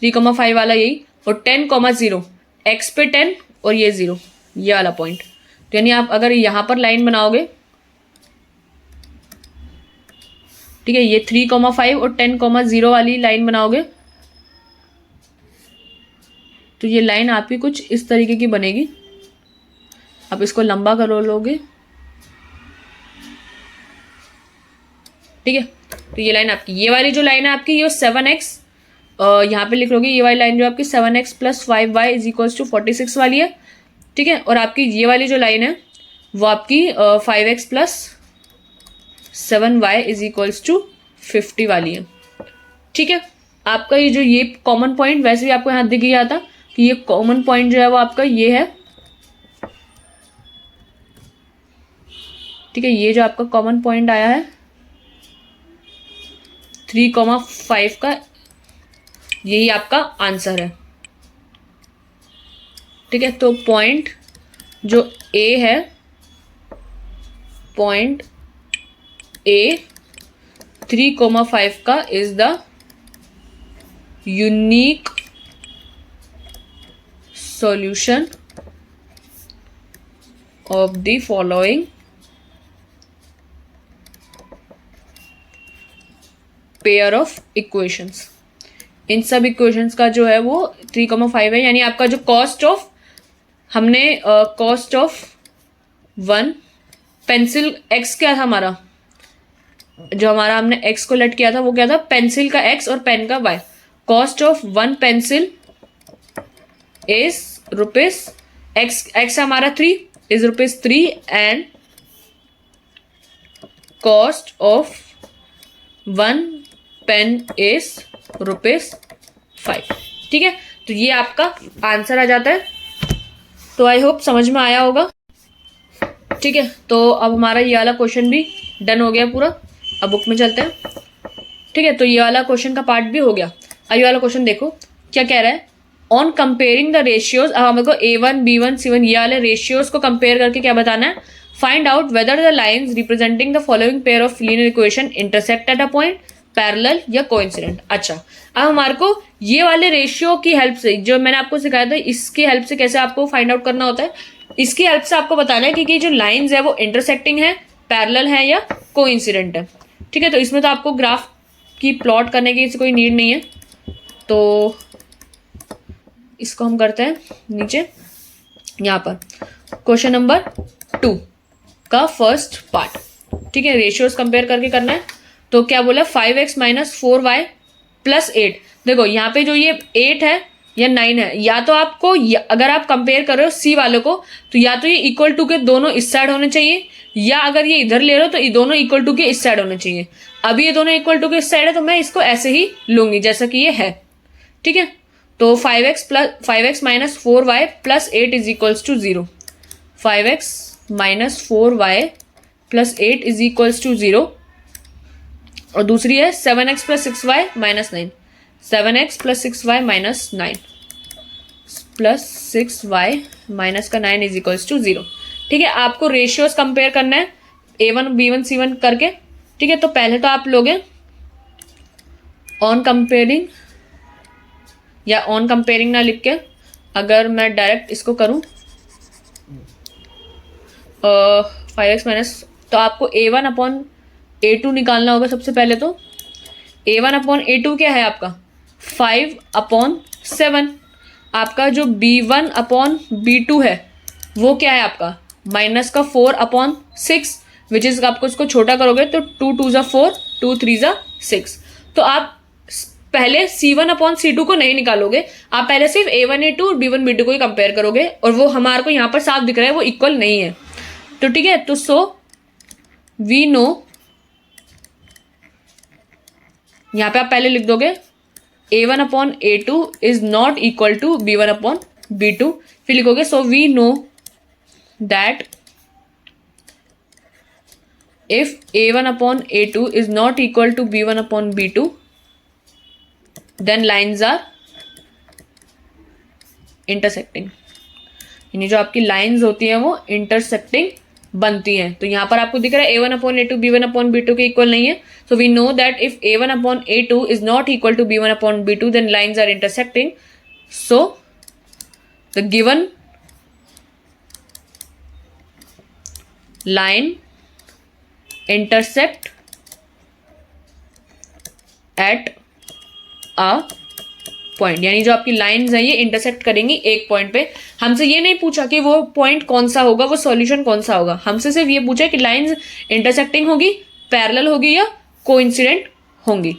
3,5 वाला यही, और 10,0 x पे 10 और ये 0 ये वाला पॉइंट। तो यानी आप अगर यहाँ पर लाइन बनाओगे ठीक है, ये 3,5 और 10,0 वाली लाइन बनाओगे तो ये लाइन आपकी कुछ इस तरीके की बनेगी। आप इसको लंबा कर लोगे, ठीक है। तो ये लाइन आपकी, ये वाली जो लाइन है आपकी, ये 7x यहाँ पे लिख लोगे, ये वाली लाइन जो आपकी 7x + 5y = 46 वाली है, ठीक है। और आपकी ये वाली जो लाइन है वो आपकी 5x + 7y = 50 वाली है, ठीक है। आपका ये जो ये कॉमन पॉइंट वैसे भी आपको यहाँ दिख गया था कि ये कॉमन पॉइंट जो है वो आपका ये है, ठीक है। ये जो आपका कॉमन पॉइंट आया है 3,5 का, यही आपका आंसर है, ठीक है। तो पॉइंट जो ए है, पॉइंट ए 3,5 का is the unique solution of the following pair of equations. इन सब इक्वेशंस का जो है वो 3,5 है, यानी आपका जो कॉस्ट ऑफ, हमने कॉस्ट ऑफ 1 पेंसिल x क्या था हमारा, जो हमारा हमने x को लेट किया था वो क्या था, पेंसिल का x और पेन का y। Cost of 1 pencil is rupees x हमारा 3 is ₹3 and cost of 1 pen is ₹5, ठीक है। तो ये आपका आंसर आ जाता है। तो आई होप समझ में आया होगा, ठीक है। तो अब हमारा ये वाला क्वेश्चन भी डन हो गया पूरा। अब बुक में चलते हैं, ठीक है। तो ये वाला क्वेश्चन का पार्ट भी हो गया। अब ये वाला क्वेश्चन देखो क्या कह रहा है, ऑन कंपेयरिंग द रेशियोज। अब हमको A1 B1 C1 ये वाले रेशियोज को कंपेयर करके क्या बताना है, find out whether the lines representing the following pair of linear equation intersect at a point, parallel या कोइंसिडेंट। अच्छा, अब हमारे को ये वाले रेशियो की हेल्प से, जो मैंने आपको सिखाया था, इसकी हेल्प से कैसे आपको फाइंड आउट करना होता है, इसकी हेल्प से आपको बताना है कि जो लाइंस है वो इंटरसेक्टिंग है, पैरेलल है या कोइंसिडेंट है, ठीक है। तो इसमें तो आपको ग्राफ की प्लॉट करने की कोई नीड नहीं है। तो इसको हम करते हैं नीचे, यहाँ पर क्वेश्चन नंबर 2 का फर्स्ट पार्ट, ठीक है। रेशियोज कंपेयर करके करना है। तो क्या बोला, 5x - 4y + 8। देखो यहाँ पे जो ये 8 है या 9 है, या तो आपको अगर आप कंपेयर कर रहे हो सी वालों को, तो या तो ये इक्वल टू के दोनों इस साइड होने चाहिए, या अगर ये इधर ले रहे हो तो ये दोनों इक्वल टू के इस साइड होने चाहिए। अभी ये दोनों इक्वल टू के इस साइड है तो मैं इसको ऐसे ही लूंगी जैसा कि ये है, ठीक है। तो 5x - 4y + 8 = 0। 5x - 4y + 8 = 0। और दूसरी है 7x + 6y - 9। 7x + 6y - 9 + 6y - का 9 = 0, ठीक है। आपको रेशियोज कंपेयर करना है A1 B1 C1 करके, ठीक है। तो पहले तो आप लोगे ऑन कंपेयरिंग, या ऑन कंपेयरिंग ना लिख के अगर मैं डायरेक्ट इसको करूं 5x तो आपको A1/A2 निकालना होगा सबसे पहले। तो A1/A2 क्या है आपका 5/7। आपका जो B1/B2 है वो क्या है आपका -4/6, विच इज आपको इसको छोटा करोगे तो 2 2 ज़ा 4, 2 3 ज़ा 6। तो आप पहले C1/C2 को नहीं निकालोगे, आप पहले सिर्फ A1A2 और B1B2 को ही कंपेयर करोगे, और वो हमारे को यहाँ पर साफ दिख रहा है वो इक्वल नहीं है। तो ठीक है, तो सो वी नो, यहाँ पे आप पहले लिख दोगे A1/A2 is not equal to B1/B2, फिर लिखोगे so we know that if A1/A2 is not equal to B1/B2 then lines are intersecting। यानी जो आपकी लाइंस होती हैं वो इंटरसेक्टिंग बनती हैं। तो यहाँ पर आपको दिख रहा है A1/A2 B1/B2 के इक्वल नहीं है। So we know that if A1/A2 is not equal to B1/B2 then lines are intersecting. So the given line intersect at a point, यानी जो आपकी लाइंस हैं ये इंटरसेक्ट करेंगी एक पॉइंट पे। हमसे ये नहीं पूछा कि वो पॉइंट कौन सा होगा, वो सॉल्यूशन कौन सा होगा, हमसे सिर्फ ये पूछा कि लाइंस इंटरसेक्टिंग होगी, पैरेलल होगी या कोइंसिडेंट होंगी।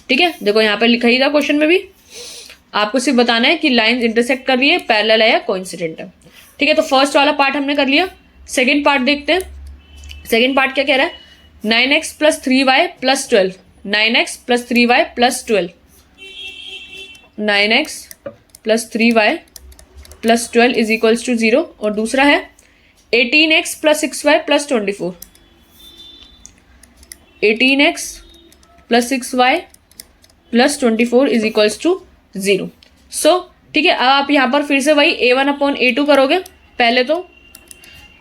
ठीक है, देखो यहाँ पे लिखा ही था क्वेश्चन में भी, आपको सिर्फ बताना है कि लाइंस इंटरसेक्ट कर रही है, पैरेलल है या कोइंसिडेंट है। ठीक है, तो फर्स्ट वाला पार्ट हमने कर लिया। सेकेंड पार्ट देखते हैं। सेकेंड पार्ट क्या कह रहा है, 9x + 3y + 12, 9x + 3y + 12, 9x + 3y + 12 is equals to 0। और दूसरा है 18x + 6y + 24, 18x + 6y + 24 is equals to 0। सो ठीक है, अब आप यहाँ पर फिर से वही a1/a2 करोगे पहले तो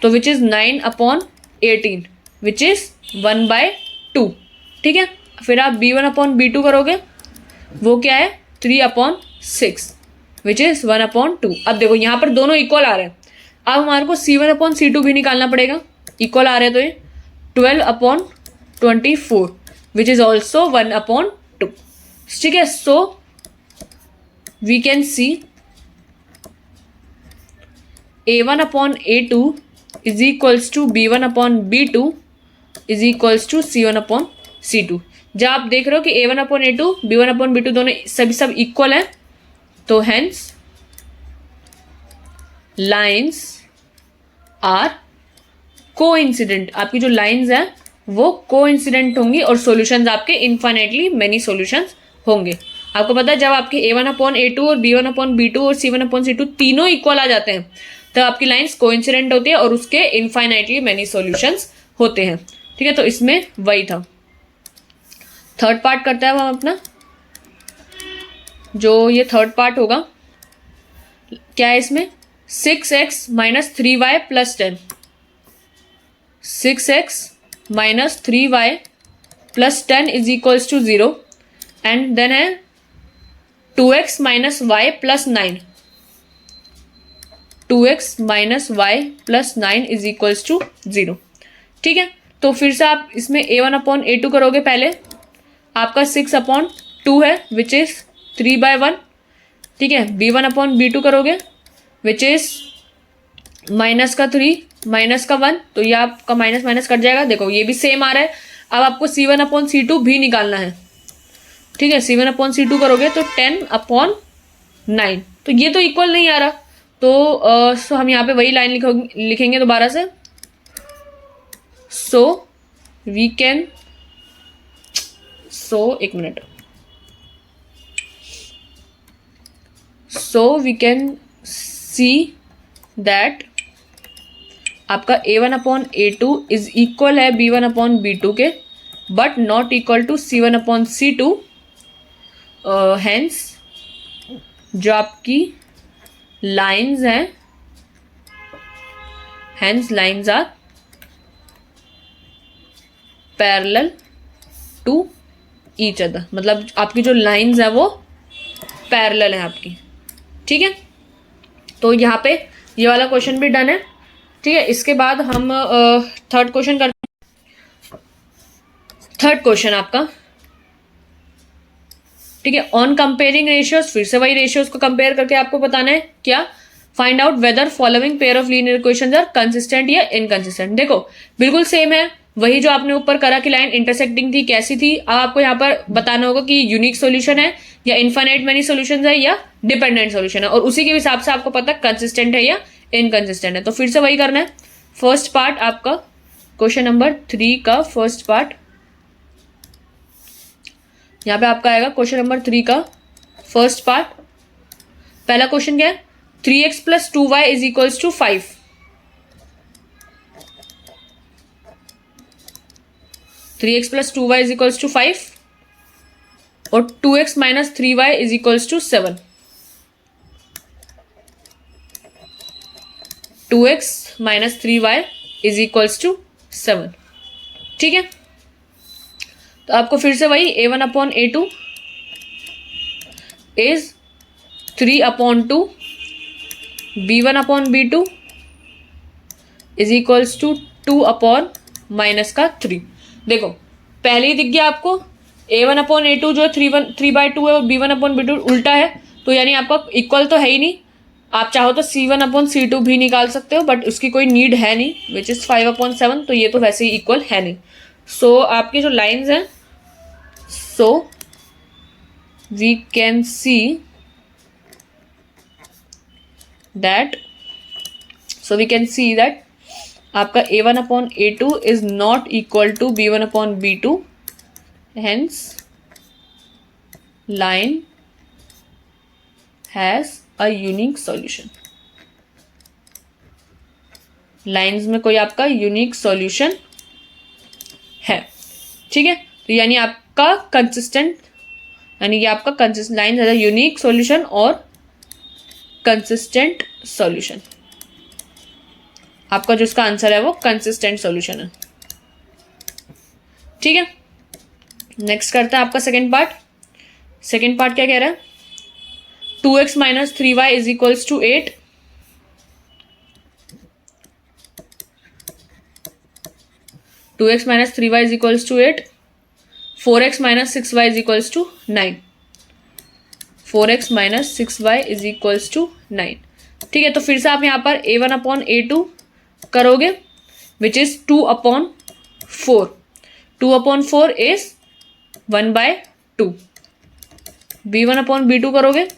विच इज 9/18 विच इज 1/2। ठीक है, फिर आप b1/b2 करोगे, वो क्या है 3/6 विच इज 1/2। अब देखो यहाँ पर दोनों इक्वल आ रहे हैं, अब हमारे को c1/c2 भी निकालना पड़ेगा। इक्वल आ रहे हैं तो ये 12/24 विच इज ऑल्सो 1/2। ठीक है, so we can see a1/a2 is equals to b1/b2 is equals to c1/c2। जब आप देख रहे हो कि a1/a2 b1/b2 दोनों सब इक्वल है, तो हेंस लाइन्स आर कोइंसिडेंट। आपकी जो लाइन्स हैं वो कोइंसिडेंट होंगी और सॉल्यूशंस आपके इनफाइनाइटली मेनी सॉल्यूशंस होंगे। आपको पता है जब आपके a1/a2 और b1/b2 और c1/c2 तीनों इक्वल आ जाते हैं तो आपकी लाइन्स कोइंसिडेंट होती है और उसके इनफाइनाइटली मेनी सॉल्यूशंस होते हैं। ठीक है, तो इसमें वही था। थर्ड पार्ट करते हैं हम अपना, जो ये थर्ड पार्ट होगा क्या है इसमें 6x - 3y + 10, 6x - 3y + 10 is equals to 0 and then है 2x - y + 9, 2x - y + 9 is equals to 0। ठीक है, तो फिर से आप इसमें a1/a2 करोगे पहले, आपका 6/2 है विच इज 3/1। ठीक है, b1/b2 करोगे विच इज -3 -1, तो ये आपका माइनस माइनस कट जाएगा। देखो ये भी सेम आ रहा है। अब आपको c1/c2 भी निकालना है। ठीक है, c1/c2 करोगे तो 10/9, तो ये तो इक्वल नहीं आ रहा, तो हम यहाँ पे वही लाइन लिखेंगे दोबारा से। सो वी कैन एक मिनट, so we can see that आपका a1/a2 इज इक्वल है b1/b2 के, but not equal to c1/c2। Hence जो आपकी लाइन्स हैं, hence lines are parallel to each other, मतलब आपकी जो लाइन्स है वो पैरेलल है आपकी। ठीक है, तो यहाँ पे ये वाला क्वेश्चन भी डन है। ठीक है, इसके बाद हम थर्ड क्वेश्चन करते हैं। थर्ड क्वेश्चन आपका, ठीक है, ऑन कंपेयरिंग रेशियोज, फिर से वही रेशियोज को कंपेयर करके आपको बताना है क्या, find out whether following pair of linear equations are consistent या इनकंसिस्टेंट। देखो बिल्कुल सेम है, वही जो आपने ऊपर करा कि लाइन इंटरसेक्टिंग थी कैसी थी। अब आपको यहाँ पर बताना होगा कि यूनिक सॉल्यूशन है या इनफाइनाइट मेनी सॉल्यूशंस है या डिपेंडेंट सॉल्यूशन है, और उसी के हिसाब से आपको पता कंसिस्टेंट है या इनकंसिस्टेंट है। तो फिर से वही करना है। फर्स्ट पार्ट आपका क्वेश्चन नंबर 3 का फर्स्ट पार्ट, यहाँ पे आपका आएगा क्वेश्चन नंबर 3 का फर्स्ट पार्ट। पहला क्वेश्चन क्या है, 3x + 2y is equals to 5। 3x + 2y is equals to 5 और 2x - 3y is equals to 7। 2x - 3y is equals to 7। ठीक है, तो आपको फिर से वही a1/a2 is 3/2, b1/b2 is equals to 2/-3। देखो पहले ही दिख गया आपको A1/A2 जो 3/2 है और B1/B2 उल्टा है, तो यानी आपका इक्वल तो है ही नहीं। आप चाहो तो C1/C2 भी निकाल सकते हो, बट उसकी कोई नीड है नहीं, विच इज़ 5/7, तो ये तो वैसे ही इक्वल है नहीं। सो आपकी जो लाइन्स हैं, so we can see that आपका A1/A2 is not equal to B1/B2, hence line has a unique solution. Lines में कोई आपका यूनिक सॉल्यूशन है, ठीक है। तो यानी आपका कंसिस्टेंट, यानी ये आपका कंसिस्टेंट लाइन है, यूनिक सॉल्यूशन और कंसिस्टेंट सॉल्यूशन। आपका जो इसका आंसर है वो कंसिस्टेंट सॉल्यूशन है, ठीक है। नेक्स्ट करते हैं आपका सेकेंड पार्ट। सेकेंड पार्ट क्या कह रहा है? 2x - 3y is equals to 8। Two x minus 3y is equals to 8। 4x - 6y is equals to 9। 4x - 6y is equals to 9, ठीक है। तो फिर से आप यहाँ पर A1/A2 करोगे, विच इज 2/4। 2/4 इज 1/2। B1/B2 करोगे,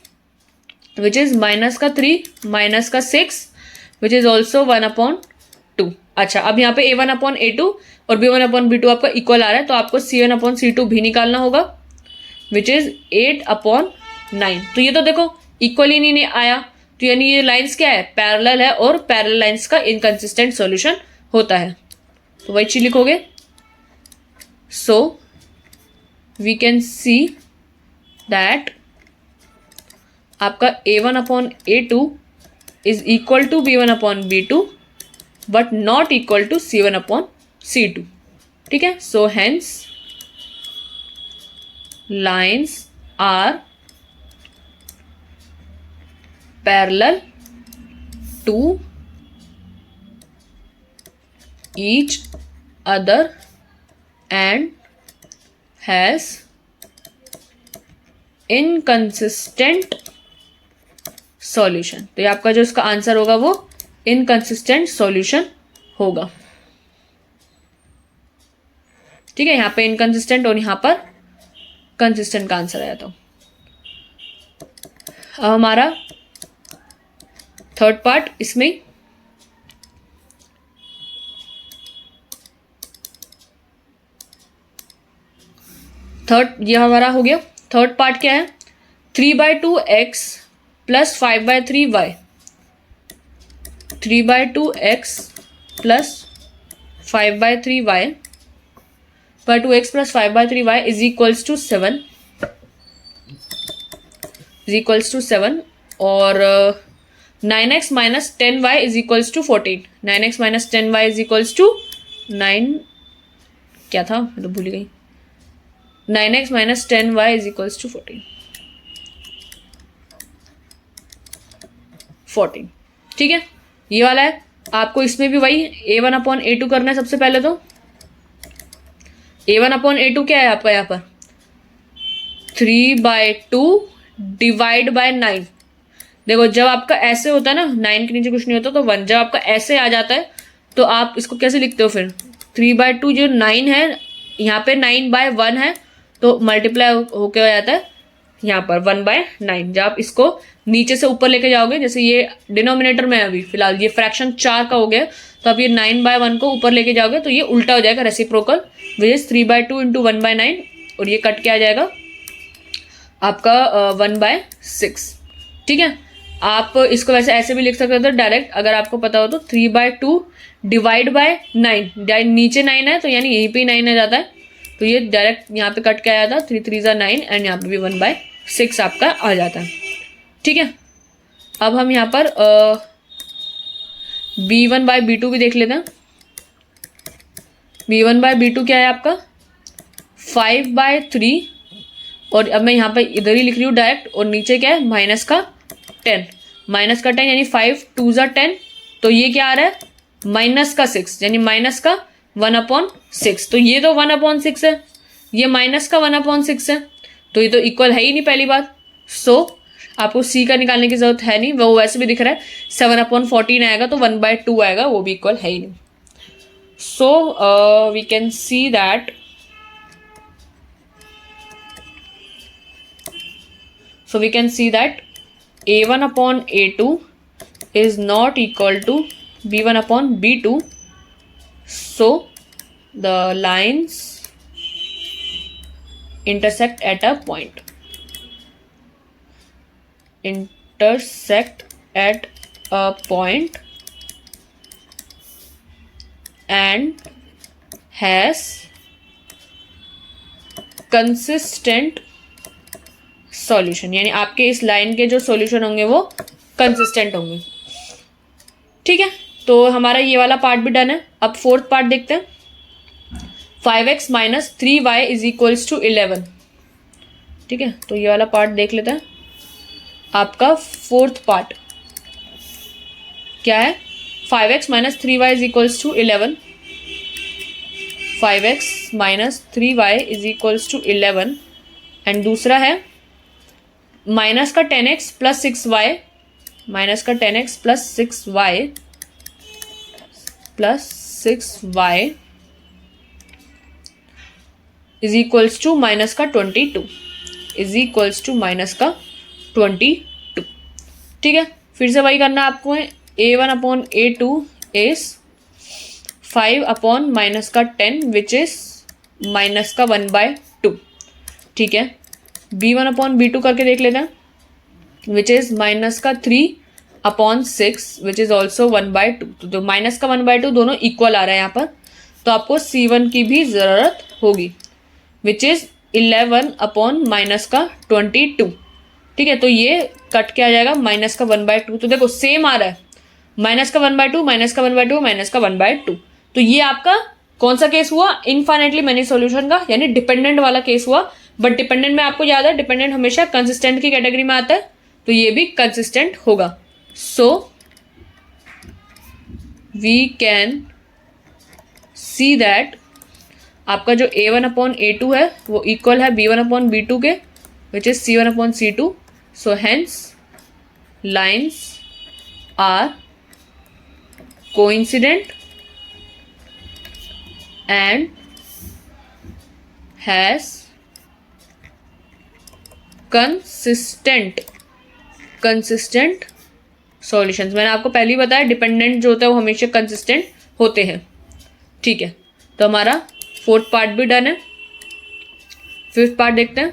which is -3 -6, which is also 1/2। अच्छा, अब यहाँ पे A1/A2 और B1/B2 आपका इक्वल आ रहा है, तो आपको C1/C2 भी निकालना होगा, विच इज 8/9। तो ये तो देखो इक्वल ही नहीं आया, तो यानी ये लाइंस क्या है? पैरेलल है, और पैरेलल लाइंस का इनकंसिस्टेंट सॉल्यूशन होता है। तो वही चीज लिखोगे। So we can see that आपका A1/A2 is equal to B1/B2 but not equal to C1/C2, ठीक है। So hence lines are parallel to each other and has inconsistent solution. तो ये आपका जो इसका आंसर होगा वो इनकंसिस्टेंट सॉल्यूशन होगा, ठीक है। यहाँ पे इनकंसिस्टेंट और यहाँ पर कंसिस्टेंट का आंसर आया। तो अब हमारा थर्ड पार्ट इसमें ये हमारा हो गया। थर्ड पार्ट क्या है? 3/2x + 5/3y। 3/2x + 5/3y 2x + 5/3y is equals to 7, और 9x - 10y is equals to 14। 9x - 10y is equals to 9, क्या था मैं तो भूल गई। 9x - 10y is equals to 14, ठीक है। ये वाला है। आपको इसमें भी वही A1/A2 करना है। सबसे पहले तो A1/A2 क्या है आपका यहाँ पर? 3/2 डिवाइड बाय 9। देखो जब आपका ऐसे होता है ना, 9 के नीचे कुछ नहीं होता तो 1, जब आपका ऐसे आ जाता है तो आप इसको कैसे लिखते हो फिर? 3/2 जो 9 है, यहाँ पे 9/1 है, तो मल्टीप्लाई होके हो जाता है यहाँ पर 1/9। जब आप इसको नीचे से ऊपर लेके जाओगे, जैसे ये डिनोमिनेटर में अभी फिलहाल ये फ्रैक्शन 4 का हो गया, तो आप ये 9/1 को ऊपर लेके जाओगे तो ये उल्टा हो जाएगा, रेसिप्रोकल, विच इज 3/2 × 1/9, और ये कट के आ जाएगा आपका 1/6, ठीक है। आप इसको वैसे ऐसे भी लिख सकते हो तो डायरेक्ट, अगर आपको पता हो तो 3/2 डिवाइड बाय 9, नीचे 9 है तो यानी यहीं पे 9 आ जाता है, तो ये डायरेक्ट यहाँ पे कट के आया था, 3 3 = 9, एंड यहाँ पे भी 1/6 आपका आ जाता है, ठीक है। अब हम यहाँ पर B1/B2 भी देख लेते हैं। B1/B2 क्या है आपका? 5/3, और अब मैं यहाँ पे इधर ही लिख रही हूँ डायरेक्ट, और नीचे क्या है? -10 यानी 5 2 = 10, तो ये क्या आ रहा है? -6 यानी -1/6, तो ये तो 1/6 है, ये माइनस का 1/6 है, तो ये तो इक्वल है ही नहीं पहली बात। सो आपको सी का निकालने की जरूरत है नहीं, वो वैसे भी दिख रहा है 7/14 आएगा तो 1/2 आएगा, वो भी इक्वल है ही नहीं। So we can see that A1/A2 is not equal to B1/B2. So the lines intersect at a point. Intersect at a point and has consistent solution, यानी आपके इस लाइन के जो सॉल्यूशन होंगे वो कंसिस्टेंट होंगे। ठीक है, तो हमारा ये वाला पार्ट भी डन है। अब फोर्थ पार्ट देखते हैं। 5x - 3y = 11। ठीक है, तो ये वाला पार्ट देख लेते हैं। आपका फोर्थ पार्ट क्या है? 5x - 3y = 11। 5x - 3y = 11 and दूसरा है माइनस का 10x + 6y, माइनस का 10x + 6y = माइनस का 22 ठीक है, फिर से वही करना आपको है। A1/A2 इज 5 माइनस का 10 विच इज माइनस का 1/2। ठीक है, B1/B2 करके देख लेते हैं विच इज माइनस का 3/6 विच इज ऑल्सो 1/2। तो माइनस का 1/2 दोनों इक्वल आ रहा है यहाँ पर, तो आपको C1 की भी ज़रूरत होगी विच इज 11/माइनस का 22। ठीक है, तो ये कट के आ जाएगा माइनस का 1/2। तो देखो सेम आ रहा है, माइनस का 1/2, माइनस का 1/2, माइनस का 1/2। तो ये आपका कौन सा केस हुआ? इनफाइनाइटली मेनी सॉल्यूशन का, यानी डिपेंडेंट वाला केस हुआ। बट डिपेंडेंट में आपको याद है, डिपेंडेंट हमेशा कंसिस्टेंट की कैटेगरी में आता है, तो ये भी कंसिस्टेंट होगा। So we can see that आपका जो A1/A2 है वो इक्वल है B1/B2 के which is C1/C2। So hence lines are coincident and has consistent solutions. मैंने आपको पहले ही बताया डिपेंडेंट जो होता है वो हमेशा कंसिस्टेंट होते हैं। ठीक है, तो हमारा फोर्थ पार्ट भी डन है। फिफ्थ पार्ट देखते हैं।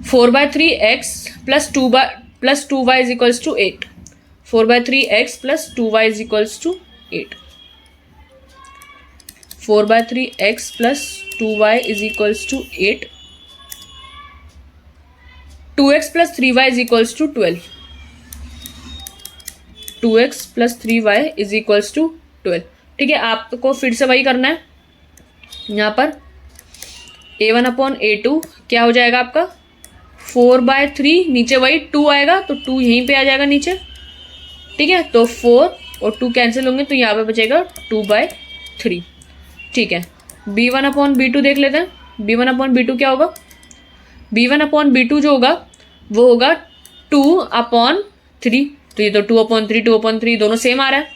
4/3x + 2y = 8। 4/3x + 2y = 8। 4/3x + 2y = 8। 2x + 3y = 12। 2x + 3y = 12। ठीक है, आपको फिर से वही करना है। यहाँ पर A1/A2 क्या हो जाएगा आपका? 4/3, नीचे वही 2 आएगा तो 2 यहीं पे आ जाएगा नीचे। ठीक है, तो 4 और 2 कैंसिल होंगे तो यहाँ पे बचेगा 2/3। ठीक है, B1/B2 देख लेते हैं। B1/B2 क्या होगा? B1/B2 जो होगा वो होगा 2/3। तो ये तो 2/3 2/3 दोनों सेम आ रहा है,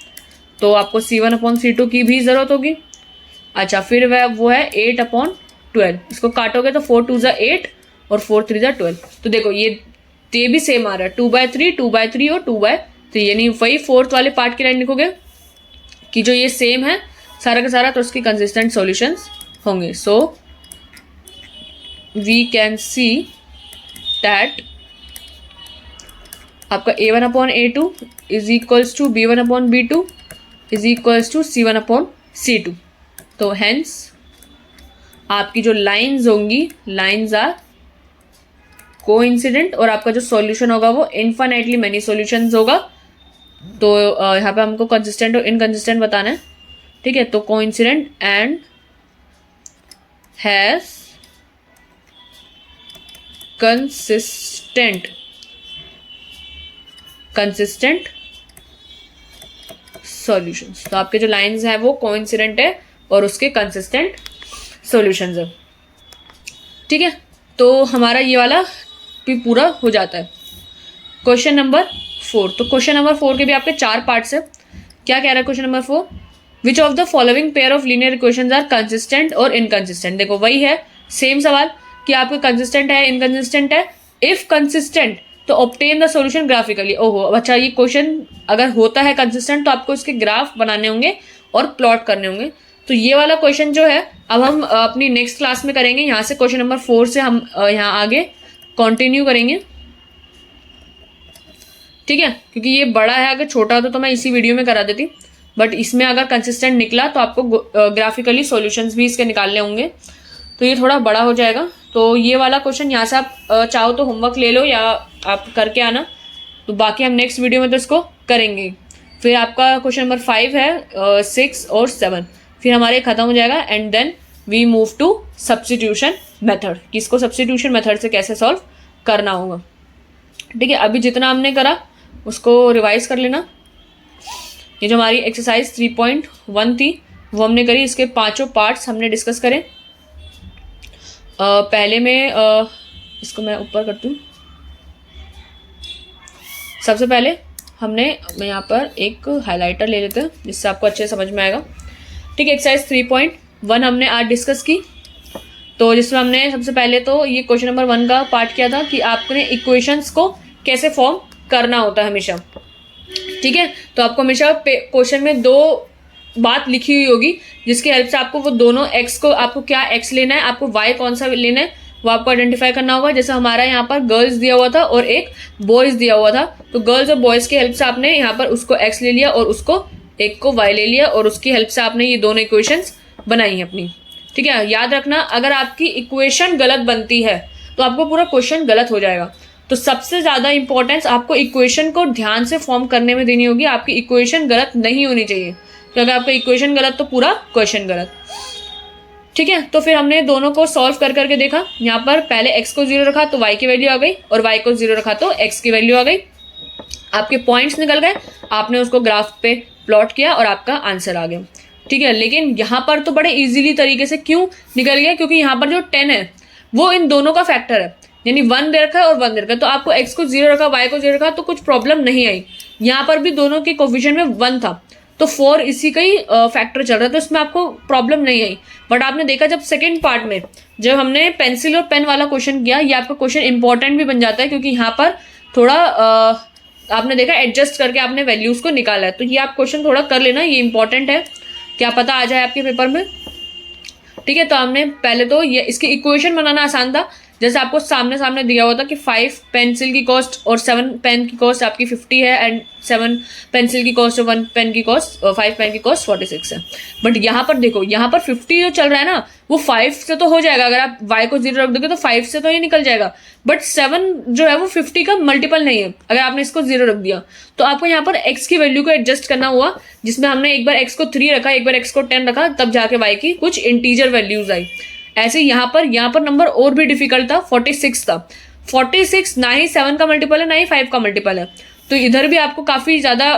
तो आपको C1/C2 की भी ज़रूरत होगी। अच्छा, फिर वो है 8/12। इसको काटोगे तो 4 2 = 8 और 4 3 = 12। तो देखो ये भी सेम आ रहा है, 2/3 2/3 और 2/3, यानी वही फोर्थ वाले पार्ट की लाइन लिखोगे कि जो ये सेम है सारा का सारा, तो उसकी कंसिस्टेंट सॉल्यूशंस होंगे। So we can see that आपका A1/A2 = B1/B2 = C1/C2। तो हेंस आपकी जो लाइंस होंगी, लाइंस आर कोइंसिडेंट, और आपका जो सॉल्यूशन होगा वो इनफाइनाइटली मेनी सॉल्यूशंस होगा। तो यहाँ पे हमको कंसिस्टेंट और इनकंसिस्टेंट बताना है। ठीक है, तो coincident and has consistent solutions. तो आपके जो लाइंस हैं वो कोइंसिडेंट है और उसके कंसिस्टेंट सॉल्यूशंस है। ठीक है, तो हमारा ये वाला भी पूरा हो जाता है। क्वेश्चन नंबर 4, तो क्वेश्चन नंबर 4 के भी आपके 4 पार्ट्स है। क्या कह रहा है question number 4, which of the following pair of linear equations are consistent और इनकंसिस्टेंट। देखो वही है, सेम सवाल कि आपके कंसिस्टेंट है इनकंसिस्टेंट है। इफ कंसिस्टेंट तो ऑब्टेन द सॉल्यूशन ग्राफिकली। ओहो, अच्छा ये क्वेश्चन अगर होता है कंसिस्टेंट तो आपको इसके ग्राफ बनाने होंगे और प्लॉट करने होंगे। तो ये वाला क्वेश्चन जो है अब हम अपनी नेक्स्ट क्लास में करेंगे। यहाँ से क्वेश्चन नंबर 4 से हम यहाँ आगे कंटिन्यू करेंगे, ठीक है, क्योंकि ये बड़ा है। अगर छोटा होता तो मैं इसी वीडियो में करा देती, बट इसमें अगर कंसिस्टेंट निकला तो आपको ग्राफिकली सॉल्यूशंस भी इसके निकालने होंगे, तो ये थोड़ा बड़ा हो जाएगा। तो ये वाला क्वेश्चन यहाँ से आप चाहो तो होमवर्क ले लो या आप करके आना, तो बाकी हम नेक्स्ट वीडियो में तो इसको करेंगे। फिर आपका क्वेश्चन नंबर 5 है 6 और 7, फिर हमारे ख़त्म हो जाएगा। And then we move to substitution method, कि इसको सब्स्टिट्यूशन मेथड से कैसे सॉल्व करना होगा। ठीक है, अभी जितना हमने करा उसको रिवाइज कर लेना। ये जो हमारी एक्सरसाइज 3.1 थी वो हमने करी, इसके 5 पार्ट्स हमने डिस्कस करें। पहले में इसको मैं ऊपर करती हूँ। सबसे पहले मैं यहाँ पर एक हाइलाइटर ले लेते हैं जिससे आपको अच्छे समझ में आएगा। ठीक है, एक्सरसाइज 3.1 हमने आज डिस्कस की, तो जिसमें हमने सबसे पहले तो ये क्वेश्चन नंबर 1 का पार्ट किया था कि आपने इक्वेशंस को कैसे फॉर्म करना होता है हमेशा। ठीक है, तो आपको हमेशा क्वेश्चन में 2 बात लिखी हुई होगी जिसकी हेल्प से आपको वो दोनों एक्स को, आपको क्या एक्स लेना है, आपको वाई कौन सा लेना है, वो आपको आइडेंटिफाई करना होगा। जैसे हमारा यहाँ पर गर्ल्स दिया हुआ था और एक बॉयज़ दिया हुआ था, तो गर्ल्स और बॉयज़ की हेल्प से आपने यहाँ पर उसको एक्स ले लिया और उसको एक को वाई ले लिया, और उसकी हेल्प से आपने ये दोनों इक्वेशंस बनाई हैं अपनी। ठीक है, याद रखना अगर आपकी इक्वेशन गलत बनती है तो आपको पूरा क्वेश्चन गलत हो जाएगा। तो सबसे ज़्यादा इंपॉर्टेंस आपको इक्वेशन को ध्यान से फॉर्म करने में देनी होगी। आपकी इक्वेशन गलत नहीं होनी चाहिए, क्योंकि अगर आपका इक्वेशन गलत तो पूरा क्वेश्चन गलत। ठीक है, तो फिर हमने दोनों को सॉल्व कर करके देखा। यहाँ पर पहले x को 0 रखा तो y की वैल्यू आ गई, और y को 0 रखा तो x की वैल्यू आ गई। आपके पॉइंट्स निकल गए, आपने उसको ग्राफ पे प्लॉट किया और आपका आंसर आ गया। ठीक है, लेकिन यहाँ पर तो बड़े इजीली तरीके से क्यों निकल गया, क्योंकि यहाँ पर जो 10 है वो इन दोनों का फैक्टर है, यानी 1 दे रखा है और 1 दे रखा है। तो आपको x को 0 रखा, y को 0 रखा तो कुछ प्रॉब्लम नहीं आई। यहाँ पर भी दोनों के कोफिशिएंट में 1 था, तो 4 इसी का ही फैक्टर चल रहा था, तो इसमें आपको प्रॉब्लम नहीं आई। बट आपने देखा जब सेकंड पार्ट में जब हमने पेंसिल और पेन वाला क्वेश्चन किया, ये आपका क्वेश्चन इंपॉर्टेंट भी बन जाता है, क्योंकि यहाँ पर थोड़ा आपने देखा एडजस्ट करके आपने वैल्यूज को निकाला है। तो ये आप क्वेश्चन थोड़ा कर लेना, ये इंपॉर्टेंट है, क्या पता आ जाए आपके पेपर में। ठीक है, तो हमने पहले तो ये इसकी इक्वेशन बनाना आसान था। जैसे आपको सामने सामने दिया हुआ था कि 5 पेंसिल की कॉस्ट और 7 पेन की कॉस्ट आपकी 50 है, एंड 7 पेंसिल की कॉस्ट और 1 पेन की कॉस्ट 5 पेन की कॉस्ट 46 है। बट यहाँ पर देखो, यहाँ पर 50 जो चल रहा है ना वो 5 से तो हो जाएगा, अगर आप y को 0 रख दोगे तो 5 से तो ये निकल जाएगा। बट 7 जो है वो 50 का मल्टीपल नहीं है। अगर आपने इसको 0 रख दिया तो आपको यहाँ पर x की वैल्यू को एडजस्ट करना हुआ, जिसमें हमने एक बार x को 3 रखा, एक बार x को 10 रखा, तब जाके y की कुछ इंटीजर वैल्यूज आई। ऐसे यहाँ पर नंबर और भी डिफिकल्ट था, 46 था। 46 ना ही 7 का मल्टीपल है ना ही 5 का मल्टीपल है, तो इधर भी आपको काफ़ी ज़्यादा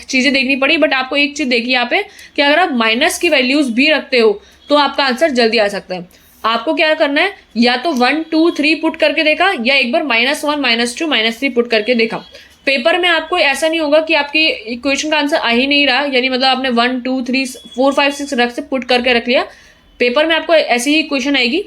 चीज़ें देखनी पड़ी। बट आपको एक चीज़ देखिए यहाँ पे कि अगर आप माइनस की वैल्यूज भी रखते हो तो आपका आंसर जल्दी आ सकता है। आपको क्या करना है, या तो 1 2 3 पुट करके देखा, या एक बार -1 -2 -3 पुट करके देखा। पेपर में आपको ऐसा नहीं होगा कि आपकी इक्वेशन का आंसर आ ही नहीं रहा, यानी मतलब आपने 1 2 3 4 5 6 रख से पुट करके रख लिया। पेपर में आपको ऐसी ही क्वेश्चन आएगी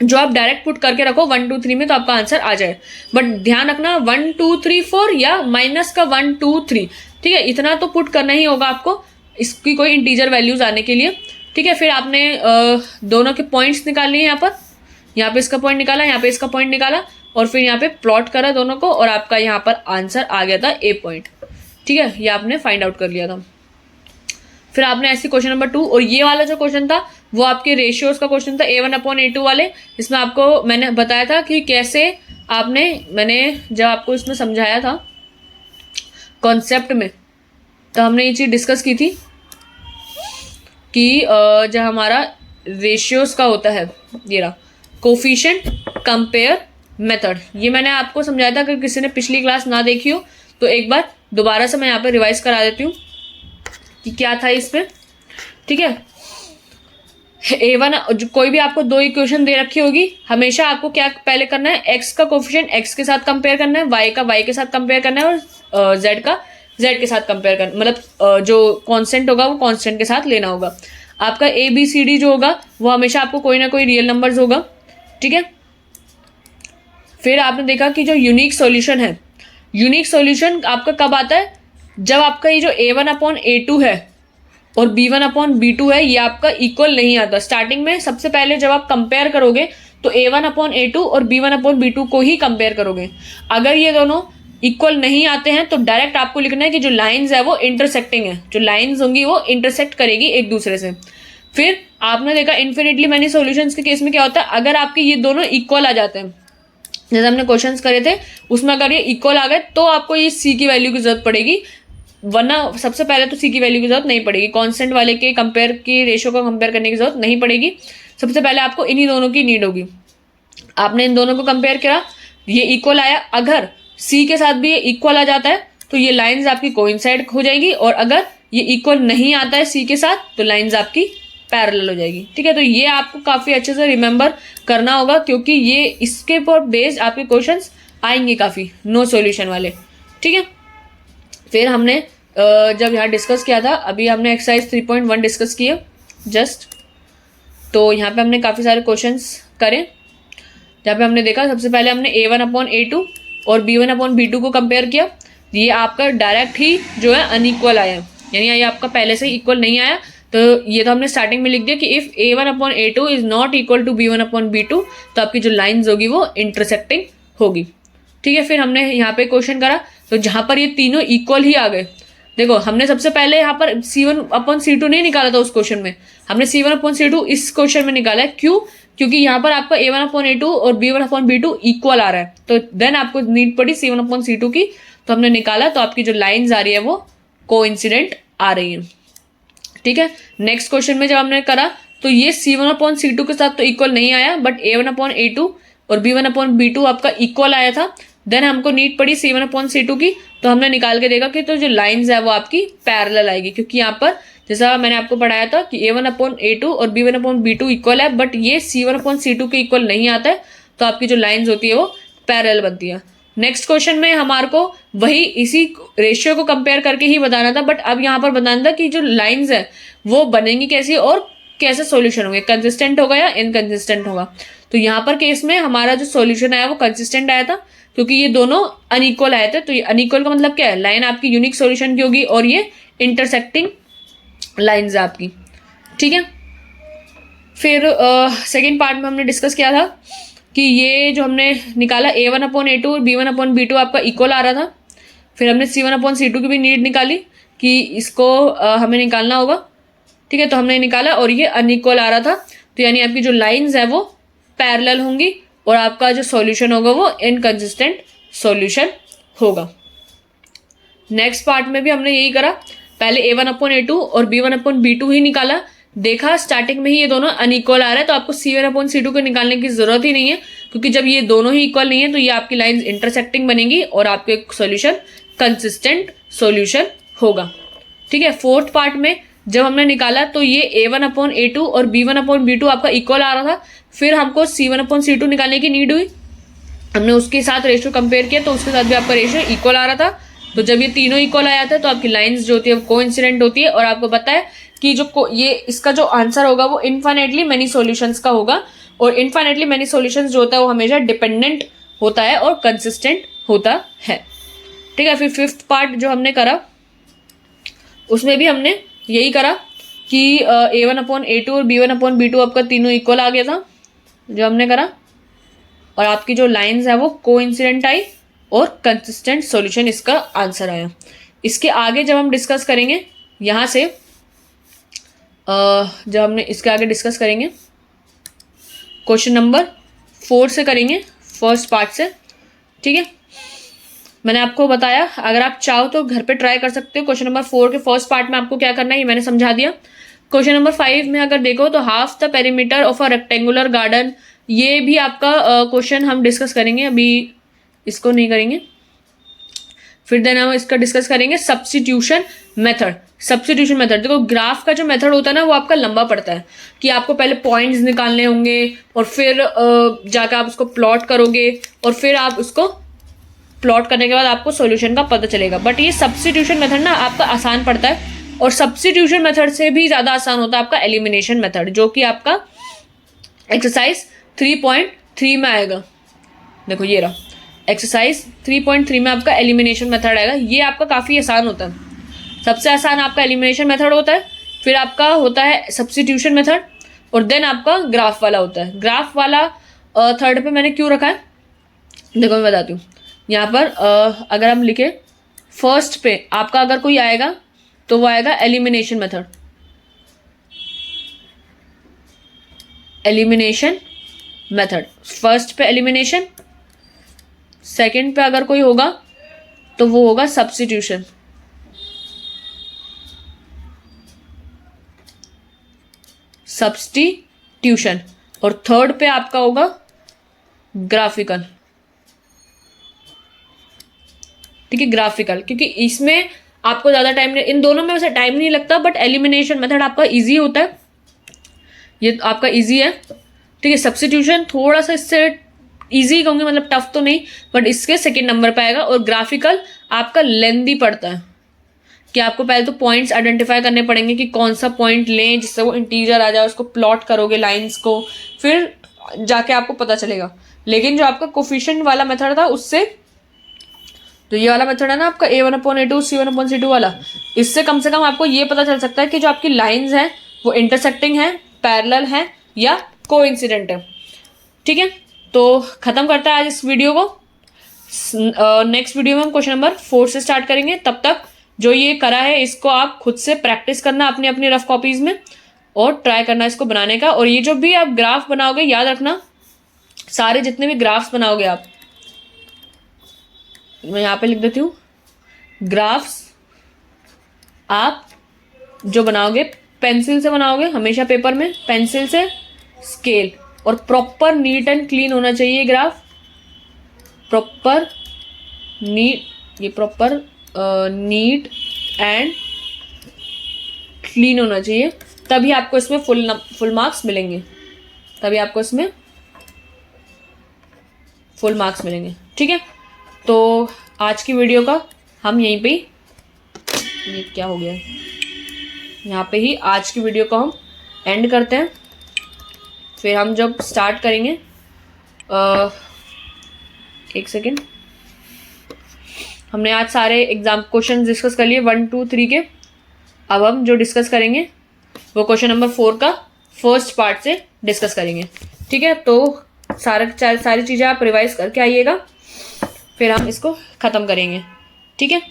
जो आप डायरेक्ट पुट करके रखो 1 2 3 में, तो आपका आंसर आ जाए। बट ध्यान रखना 1 2 3 4 या माइनस का 1 2 3, ठीक है, इतना तो पुट करना ही होगा आपको इसकी कोई इंटीजर वैल्यूज आने के लिए। ठीक है, फिर आपने दोनों के पॉइंट्स निकाल लिए। यहाँ पे इसका पॉइंट निकाला, यहाँ पे इसका पॉइंट निकाला, और फिर यहाँ पे प्लॉट करा दोनों को, और आपका यहाँ पर आंसर आ गया था A पॉइंट। ठीक है, ये आपने फाइंड आउट कर लिया था। फिर आपने ऐसे क्वेश्चन नंबर 2, और ये वाला जो क्वेश्चन था वो आपके रेशियोज का क्वेश्चन था A1/A2 वाले, जिसमें आपको मैंने बताया था कि कैसे मैंने जब आपको इसमें समझाया था कॉन्सेप्ट में, तो हमने ये चीज़ डिस्कस की थी कि जब हमारा रेशियोज का होता है, ये रहा कोफिशिएंट कंपेयर मेथड, ये मैंने आपको समझाया था। अगर किसी ने पिछली क्लास ना देखी हो तो एक बार दोबारा से मैं यहाँ पे रिवाइज करा देती हूँ कि क्या था इसमें। ठीक है, A1 कोई भी आपको दो इक्वेशन दे रखी होगी, हमेशा आपको क्या पहले करना है, x का कोफिशिएंट x के साथ कंपेयर करना है, y का y के साथ कंपेयर करना है और z का z के साथ कंपेयर करना, मतलब जो कांस्टेंट होगा वो कांस्टेंट के साथ लेना होगा। आपका ABCD जो होगा वो हमेशा आपको कोई ना कोई रियल नंबर्स होगा, ठीक है। फिर आपने देखा कि जो यूनिक सॉल्यूशन है, यूनिक सॉल्यूशन आपका कब आता है, जब आपका ये जो A1/A2 है और B1/B2 है ये आपका इक्वल नहीं आता। स्टार्टिंग में सबसे पहले जब आप कंपेयर करोगे तो A1/A2 और B1/B2 को ही कंपेयर करोगे। अगर ये दोनों इक्वल नहीं आते हैं तो डायरेक्ट आपको लिखना है कि जो लाइंस है वो इंटरसेक्टिंग है, जो लाइंस होंगी वो इंटरसेक्ट करेगी एक दूसरे से। फिर आपने देखा इन्फिनिटली मैनी सॉल्यूशंस के केस में क्या होता है, अगर आपके ये दोनों इक्वल आ जाते हैं, जैसे हमने क्वेश्चंस करे थे उसमें अगर ये इक्वल आ गए तो आपको ये सी की वैल्यू की जरूरत पड़ेगी, वरना सबसे पहले तो सी की वैल्यू की जरूरत नहीं पड़ेगी। कांस्टेंट वाले के कंपेयर की रेशियो को कंपेयर करने की जरूरत नहीं पड़ेगी, सबसे पहले आपको इन्हीं दोनों की नीड होगी। आपने इन दोनों को कंपेयर करा, ये इक्वल आया, अगर सी के साथ भी ये इक्वल आ जाता है तो ये लाइंस आपकी कोइंसाइड हो जाएगी, और अगर ये इक्वल नहीं आता है सी के साथ तो लाइंस आपकी पैरेलल हो जाएगी, ठीक है। तो ये आपको काफ़ी अच्छे से रिमेंबर करना होगा, क्योंकि ये इसके पर बेस्ड आपके क्वेश्चंस आएंगे काफ़ी नो सॉल्यूशन वाले, ठीक है। फिर हमने जब यहाँ डिस्कस किया था, अभी हमने एक्सरसाइज 3.1 डिस्कस किया जस्ट, तो यहाँ पे हमने काफ़ी सारे क्वेश्चंस करे, जहाँ पे हमने देखा सबसे पहले हमने A1/A2 और B1/B2 को कंपेयर किया। ये आपका डायरेक्ट ही जो है अनइक्वल आया, यानी ये आपका पहले से इक्वल नहीं आया, तो ये तो हमने स्टार्टिंग में लिख दिया कि if A1/A2 is not equal to B1/B2 तो आपकी जो लाइन्स होगी वो इंटरसेक्टिंग होगी, ठीक है। फिर हमने यहाँ पे क्वेश्चन करा, तो जहाँ पर ये तीनों इक्वल ही आ गए, देखो हमने सबसे पहले यहाँ पर C1/C2 नहीं निकाला था उस क्वेश्चन में, हमने C1/C2 इस क्वेश्चन में निकाला है। क्यों? क्योंकि यहाँ पर आपका A1/A2 और B1/B2 इक्वल आ रहा है, तो देन आपको नीड पड़ी C1/C2 की, तो हमने निकाला, तो आपकी जो लाइन्स आ रही है वो कोइंसिडेंट आ रही है, ठीक है। नेक्स्ट क्वेश्चन में जब हमने करा तो ये C1/C2 के साथ तो इक्वल नहीं आया, बट A1/A2 और B1/B2 आपका इक्वल आया था। देन हमको नीड पड़ी C1/C2 की, तो हमने निकाल के देखा कि तो जो लाइंस है वो आपकी पैरेलल आएगी, क्योंकि यहाँ पर जैसा मैंने आपको पढ़ाया था कि A1/A2 और B1/B2 इक्वल है, बट ये C1/C2 के इक्वल नहीं आता है, तो आपकी जो लाइन्स होती है वो पैरेलल बनती है। नेक्स्ट क्वेश्चन में हमारे को वही इसी रेशियो को कंपेयर करके ही बताना था, बट अब यहाँ पर बताना था कि जो लाइंस है वो बनेंगी कैसी और कैसे सॉल्यूशन होंगे, कंसिस्टेंट होगा या इनकंसिस्टेंट होगा। तो यहाँ पर केस में हमारा जो सॉल्यूशन आया वो कंसिस्टेंट आया था, क्योंकि ये दोनों अनइक्वल आए थे। तो ये अनइक्वल का मतलब क्या है, लाइन आपकी यूनिक सॉल्यूशन की होगी और ये इंटरसेक्टिंग लाइन्स है आपकी, ठीक है। फिर सेकेंड पार्ट में हमने डिस्कस किया था कि ये जो हमने निकाला A1/A2 और B1/B2 आपका इक्वल आ रहा था। फिर हमने C1/C2 की भी नीड निकाली कि इसको हमें निकालना होगा, ठीक है। तो हमने निकाला और ये अनइक्वल आ रहा था, तो यानी आपकी जो लाइंस है वो पैरेलल होंगी और आपका जो सॉल्यूशन होगा वो इनकंसिस्टेंट सॉल्यूशन होगा। नेक्स्ट पार्ट में भी हमने यही करा, पहले A1/A2 और B1/B2 ही निकाला, देखा स्टार्टिंग में ही ये दोनों अनइक्वल आ रहा है, तो आपको C1/C2 को निकालने की जरूरत ही नहीं है, क्योंकि जब ये दोनों ही इक्वल नहीं है तो ये आपकी लाइंस इंटरसेक्टिंग बनेगी और आपके सॉल्यूशन कंसिस्टेंट सॉल्यूशन होगा, ठीक है। फोर्थ पार्ट में जब हमने निकाला तो ये A1/A2 और B1/B2 आपका इक्वल आ रहा था, फिर हमको C1/C2 निकालने की नीड हुई, हमने उसके साथ रेशियो कंपेयर किया तो उसके साथ भी आपका रेशियो इक्वल आ रहा था। तो जब ये तीनों इक्वल आ जाता है तो आपकी लाइंस जो होती है वो कोइंसिडेंट होती है, और आपको पता है कि जो ये इसका जो आंसर होगा वो इनफाइनाइटली मेनी सॉल्यूशंस का होगा, और इनफाइनाइटली मेनी सॉल्यूशंस जो होता है वो हमेशा डिपेंडेंट होता है और कंसिस्टेंट होता है, ठीक है। फिर फिफ्थ पार्ट जो हमने करा उसमें भी हमने यही करा कि A1/A2 और B1/B2 आपका तीनों इक्वल आ गया था जो हमने करा, और आपकी जो लाइंस है वो कोइंसिडेंट आई और कंसिस्टेंट सॉल्यूशन इसका आंसर आया। इसके आगे जब हम डिस्कस करेंगे यहाँ से जब हमने इसके आगे डिस्कस करेंगे क्वेश्चन नंबर 4 से करेंगे, फर्स्ट पार्ट से, ठीक है। मैंने आपको बताया अगर आप चाहो तो घर पे ट्राई कर सकते हो। क्वेश्चन नंबर 4 के फर्स्ट पार्ट में आपको क्या करना है ये मैंने समझा दिया। क्वेश्चन नंबर 5 में अगर देखो तो half the perimeter of a rectangular garden, ये भी आपका क्वेश्चन हम डिस्कस करेंगे, अभी इसको नहीं करेंगे। फिर देन हम इसका डिस्कस करेंगे सब्स्टिट्यूशन मेथड, सब्स्टिट्यूशन मेथड। देखो ग्राफ का जो मेथड होता है ना वो आपका लंबा पड़ता है कि आपको पहले पॉइंट्स निकालने होंगे और फिर जाकर आप उसको प्लॉट करोगे और फिर आप उसको प्लॉट करने के बाद आपको सॉल्यूशन का पता चलेगा। बट ये सब्स्टिट्यूशन मेथड ना आपका आसान पड़ता है, और सब्स्टिट्यूशन मेथड से भी ज़्यादा आसान होता है आपका एलिमिनेशन मेथड, जो कि आपका एक्सरसाइज 3.3 में आएगा। देखो ये रहा एक्सरसाइज 3.3 में आपका एलिमिनेशन मेथड आएगा। ये आपका काफ़ी आसान होता है। सबसे आसान आपका एलिमिनेशन मेथड होता है, फिर आपका होता है सब्स्टिट्यूशन मेथड, और देन आपका ग्राफ वाला होता है। ग्राफ वाला थर्ड पे मैंने क्यों रखा है, देखो मैं बताती हूँ। यहाँ पर अगर हम लिखे फर्स्ट पे आपका अगर कोई आएगा तो वो आएगा elimination method, elimination method. First पे एलिमिनेशन, सेकंड पे अगर कोई होगा तो वो होगा सब्स्टिट्यूशन, सब्स्टिट्यूशन, और थर्ड पे आपका होगा ग्राफिकल। ठीक है, ग्राफिकल, क्योंकि इसमें आपको ज़्यादा टाइम नहीं, इन दोनों में वैसे टाइम नहीं लगता, बट एलिमिनेशन मेथड आपका इजी होता है, ये आपका इजी है। ठीक है, सब्स्टिट्यूशन थोड़ा सा इससे इजी कहूँगी, मतलब टफ तो नहीं, बट इसके सेकंड नंबर पे आएगा। और ग्राफिकल आपका लेंदी पड़ता है कि आपको पहले तो पॉइंट्स आइडेंटिफाई करने पड़ेंगे कि कौन सा पॉइंट लें जिससे वो इंटीजर आ जाए, उसको प्लॉट करोगे लाइंस को, फिर जाके आपको पता चलेगा। लेकिन जो आपका कोफिशिएंट वाला मेथड था उससे, तो ये वाला मेथड है ना आपका A1/A2 C1/C2 वाला, इससे कम से कम आपको ये पता चल सकता है कि जो आपकी लाइंस हैं वो इंटरसेक्टिंग है, पैरेलल है या कोइंसिडेंट है। ठीक है, तो खत्म करता है आज इस वीडियो को। नेक्स्ट वीडियो में हम क्वेश्चन नंबर 4 से स्टार्ट करेंगे। तब तक जो ये करा है इसको आप खुद से प्रैक्टिस करना अपनी अपनी रफ कॉपीज में, और ट्राई करना इसको बनाने का। और ये जो भी आप ग्राफ बनाओगे याद रखना, सारे जितने भी ग्राफ्स बनाओगे आप, मैं यहाँ पे लिख देती हूँ, ग्राफ्स आप जो बनाओगे पेंसिल से बनाओगे, हमेशा पेपर में पेंसिल से, स्केल, और प्रॉपर नीट एंड क्लीन होना चाहिए ग्राफ, प्रॉपर नीट, ये प्रॉपर नीट एंड क्लीन होना चाहिए, तभी आपको इसमें फुल मार्क्स मिलेंगे, तभी आपको इसमें फुल मार्क्स मिलेंगे। ठीक है, तो आज की वीडियो का हम यहीं पे, ये क्या हो गया, यहाँ पे ही आज की वीडियो को हम एंड करते हैं। फिर हम जब स्टार्ट करेंगे, एक सेकेंड, हमने आज सारे एग्जाम क्वेश्चन डिस्कस कर लिए 1, 2, 3 के। अब हम जो डिस्कस करेंगे वो क्वेश्चन नंबर 4 का फर्स्ट पार्ट से डिस्कस करेंगे। ठीक है, तो सारी चीज़ें आप रिवाइज करके आइएगा, फिर हम इसको ख़त्म करेंगे। ठीक है।